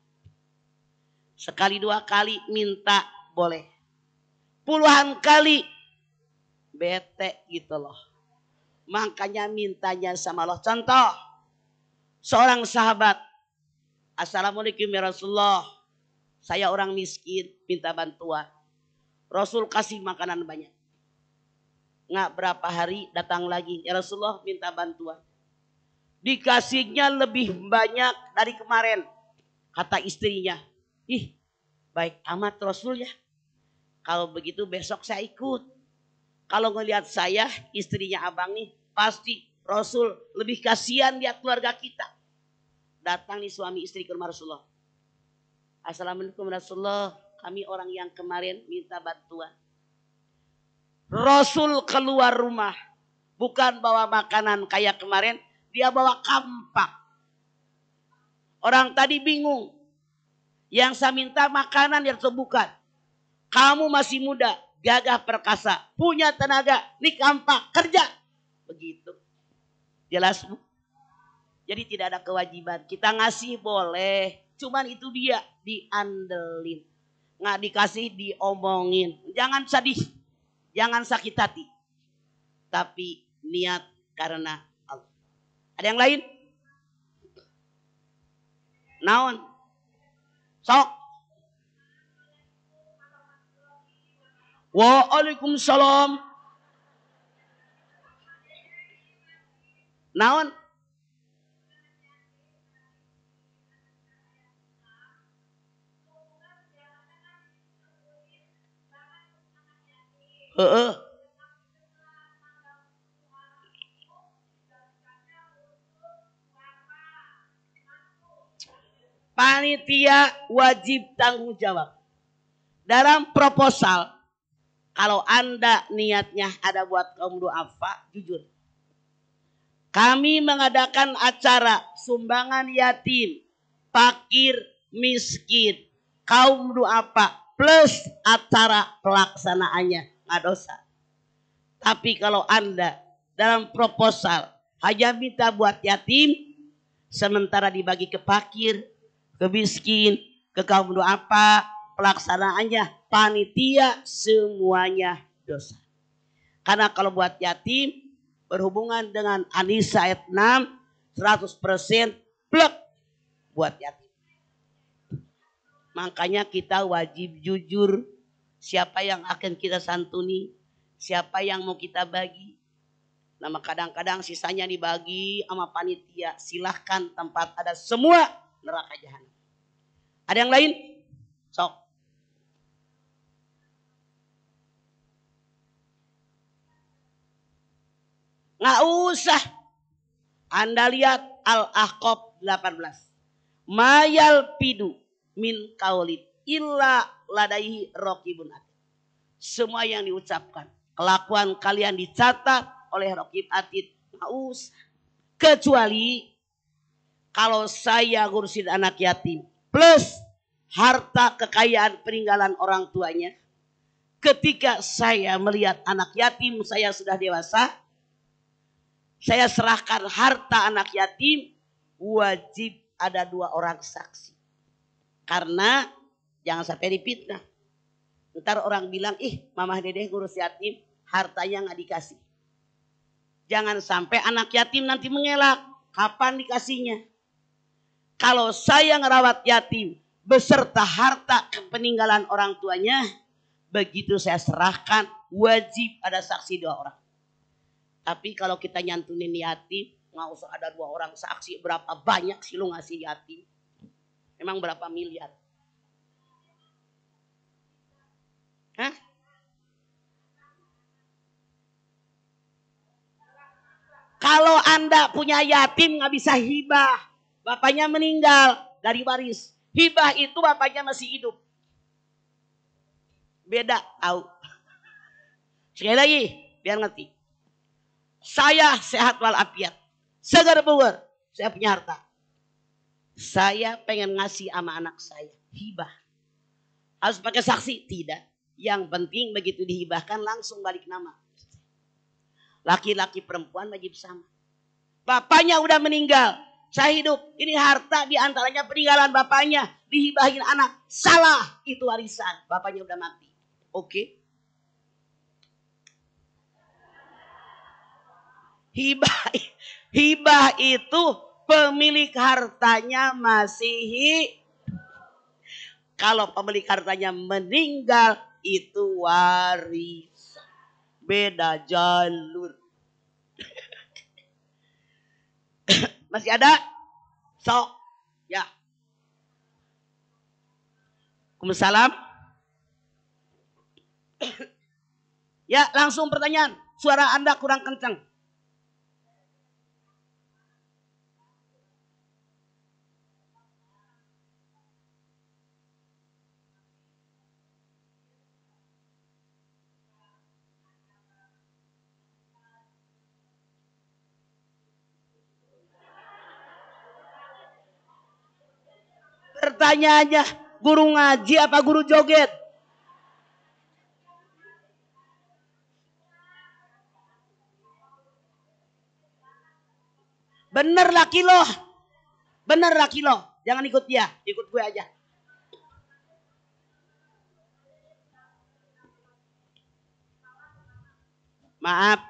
Sekali 2 kali minta boleh. Puluhan kali bete gitu loh. Makanya mintanya sama Allah. Contoh. Seorang sahabat. Assalamualaikum ya Rasulullah. Saya orang miskin, minta bantuan. Rasul kasih makanan banyak. Nggak berapa hari datang lagi. Ya Rasulullah minta bantuan. Dikasihnya lebih banyak dari kemarin. Kata istrinya. Ih baik amat Rasul ya. Kalau begitu besok saya ikut. Kalau ngelihat saya istrinya abang nih. Pasti Rasul lebih kasihan lihat keluarga kita. Datang nih suami istri ke rumah Rasulullah. Assalamualaikum Rasulullah. Kami orang yang kemarin minta bantuan. Rasul keluar rumah. Bukan bawa makanan kayak kemarin. Dia bawa kampak. Orang tadi bingung. Yang saya minta makanan yang bukan. Kamu masih muda. Gagah perkasa. Punya tenaga. Nih kampak. Kerja. Begitu. Jelas bu? Jadi tidak ada kewajiban. Kita ngasih boleh. Cuman itu dia diandelin. Nggak dikasih diomongin. Jangan sedih. Jangan sakit hati. Tapi niat karena Allah. Ada yang lain? Naon? Sok. Waalaikumsalam. Naon? Panitia wajib tanggung jawab. Dalam proposal, kalau Anda niatnya ada buat kaum duafa, jujur. Kami mengadakan acara sumbangan yatim, fakir, miskin, kaum duafa, plus acara pelaksanaannya, nggak dosa. Tapi kalau Anda dalam proposal hanya minta buat yatim, sementara dibagi ke fakir, ke miskin, ke kaum duafa, pelaksanaannya panitia semuanya dosa. Karena kalau buat yatim berhubungan dengan An-Nisa ayat 6, 100% plek buat yatim. Makanya kita wajib jujur siapa yang akan kita santuni, siapa yang mau kita bagi. Nah, kadang-kadang sisanya dibagi sama panitia. Silahkan, tempat ada semua neraka jahanam. Ada yang lain? Sok. Nggak usah. Anda lihat Al-Ahqaf 18. Mayal pidu min kaulid illa ladaihi raqibun atid. Semua yang diucapkan, kelakuan kalian dicatat oleh raqib atid. Nggak usah. Kecuali kalau saya ngurusin anak yatim plus harta kekayaan peninggalan orang tuanya. Ketika saya melihat anak yatim saya sudah dewasa, saya serahkan harta anak yatim, wajib ada 2 orang saksi. Karena jangan sampai dipitnah. Ntar orang bilang, mamah dedeh ngurus yatim, hartanya nggak dikasih. Jangan sampai anak yatim nanti mengelak, kapan dikasihnya. Kalau saya ngerawat yatim beserta harta peninggalan orang tuanya, begitu saya serahkan, wajib ada saksi 2 orang. Tapi kalau kita nyantunin yatim, nggak usah ada 2 orang saksi. Berapa banyak sih lu ngasih yatim? Emang berapa miliar? Hah? Kalau Anda punya yatim nggak bisa hibah. Bapaknya meninggal dari waris. Hibah itu bapaknya masih hidup. Beda, tahu. Sekali lagi, biar ngerti. Saya sehat walafiat. Segar bugar. Saya punya harta. Saya pengen ngasih sama anak saya. Hibah. Harus pakai saksi? Tidak. Yang penting begitu dihibahkan langsung balik nama. Laki-laki perempuan wajib sama. Bapaknya udah meninggal. Saya hidup. Ini harta diantaranya peninggalan bapaknya. Dihibahin anak. Salah. Itu warisan. Bapaknya udah mati. Oke. Hibah itu pemilik hartanya masih. Kalau pemilik hartanya meninggal itu warisan. Beda jalur. Masih ada? Sok. Ya. Waalaikumsalam. Ya, langsung pertanyaan. Suara Anda kurang kencang. Pertanyaannya, guru ngaji apa guru joget? Bener laki lo. Bener laki lo. Jangan ikut dia. Ikut gue aja. Maaf.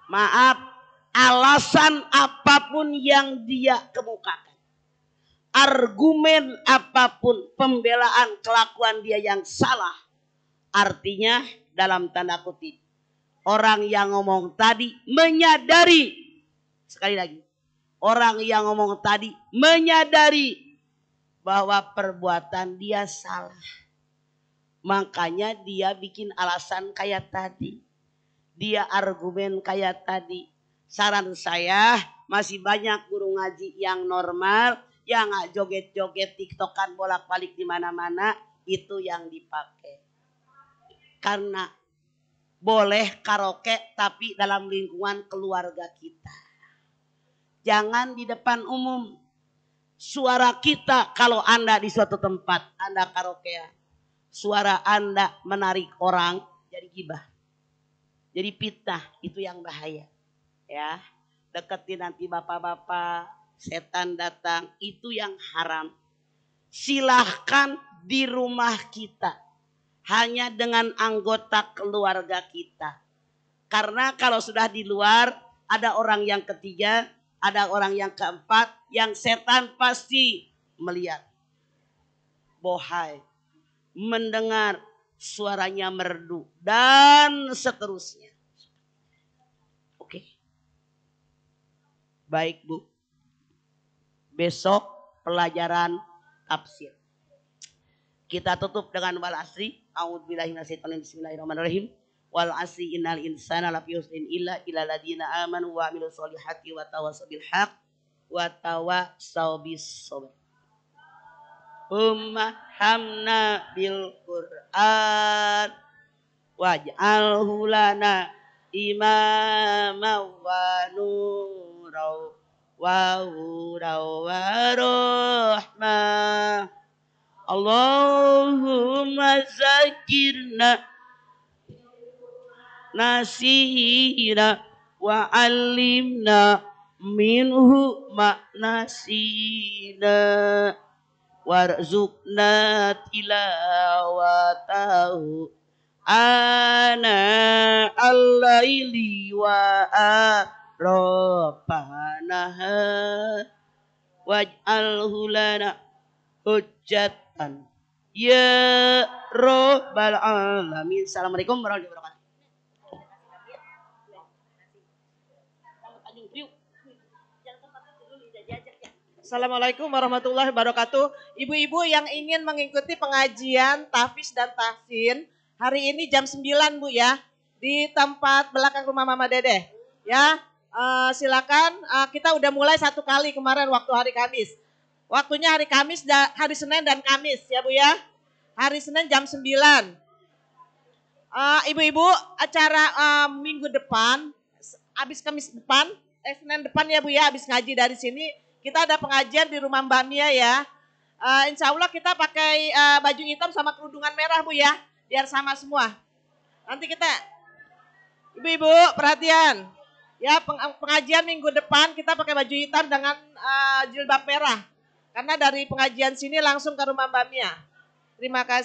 Maaf. Alasan apapun yang dia kemukakan. Argumen apapun pembelaan kelakuan dia yang salah. Artinya dalam tanda kutip. Orang yang ngomong tadi menyadari. Sekali lagi. Orang yang ngomong tadi menyadari bahwa perbuatan dia salah. Makanya dia bikin alasan kayak tadi. Dia argumen kayak tadi. Saran saya masih banyak guru ngaji yang normal. Yang gak joget-joget tiktokan bolak-balik di mana-mana. Itu yang dipakai. Karena boleh karaoke tapi dalam lingkungan keluarga kita. Jangan di depan umum. Suara kita kalau Anda di suatu tempat, Anda karaoke, suara Anda menarik orang jadi gibah. Jadi fitnah, itu yang bahaya. Ya. deketin nanti bapak-bapak, setan datang, itu yang haram. Silahkan di rumah kita, hanya dengan anggota keluarga kita. Karena kalau sudah di luar, ada orang yang ketiga, ada orang yang keempat, yang setan pasti melihat, bohai, mendengar suaranya merdu, dan seterusnya. Oke. Baik Bu, besok pelajaran tafsir. Kita tutup dengan wal asri. A'udzubillahi minasyaitonir rajim. Bismillahirrahmanirrahim. Wal asri innal insana lafi khusrin illa ilal ladzina amanu wa amilus solihati wa tawassaw bil haqq wa tawassaw bis sabr. Hamna bil Qur'an waj'alhu lana imama wa nura wa huda wa rahmah. Allahumma zakirna nasihina wa alimna minhu ma nasina warzuqna tilawatahu ana al-laili wa arafanaha waj'alhu lana hujjatan ya rabbal alamin. Assalamualaikum warahmatullahi wabarakatuh. Assalamualaikum warahmatullahi wabarakatuh. Ibu-ibu yang ingin mengikuti pengajian tahfiz dan tahsin hari ini jam 9 Bu ya, di tempat belakang rumah Mama Dedeh ya. Silakan, kita udah mulai 1 kali kemarin waktu hari Kamis. Waktunya hari Kamis, hari Senin dan Kamis ya Bu ya. Hari Senin jam 9. Ibu-ibu, acara minggu depan, habis Kamis depan, Senin depan ya Bu ya, habis ngaji dari sini, kita ada pengajian di rumah Mbak Mia ya. Insya Allah kita pakai baju hitam sama kerudungan merah Bu ya, biar sama semua. Nanti kita, ibu-ibu perhatian, ya pengajian minggu depan kita pakai baju hitam dengan jilbab merah. Karena dari pengajian sini langsung ke rumah Mbak Mia. Terima kasih.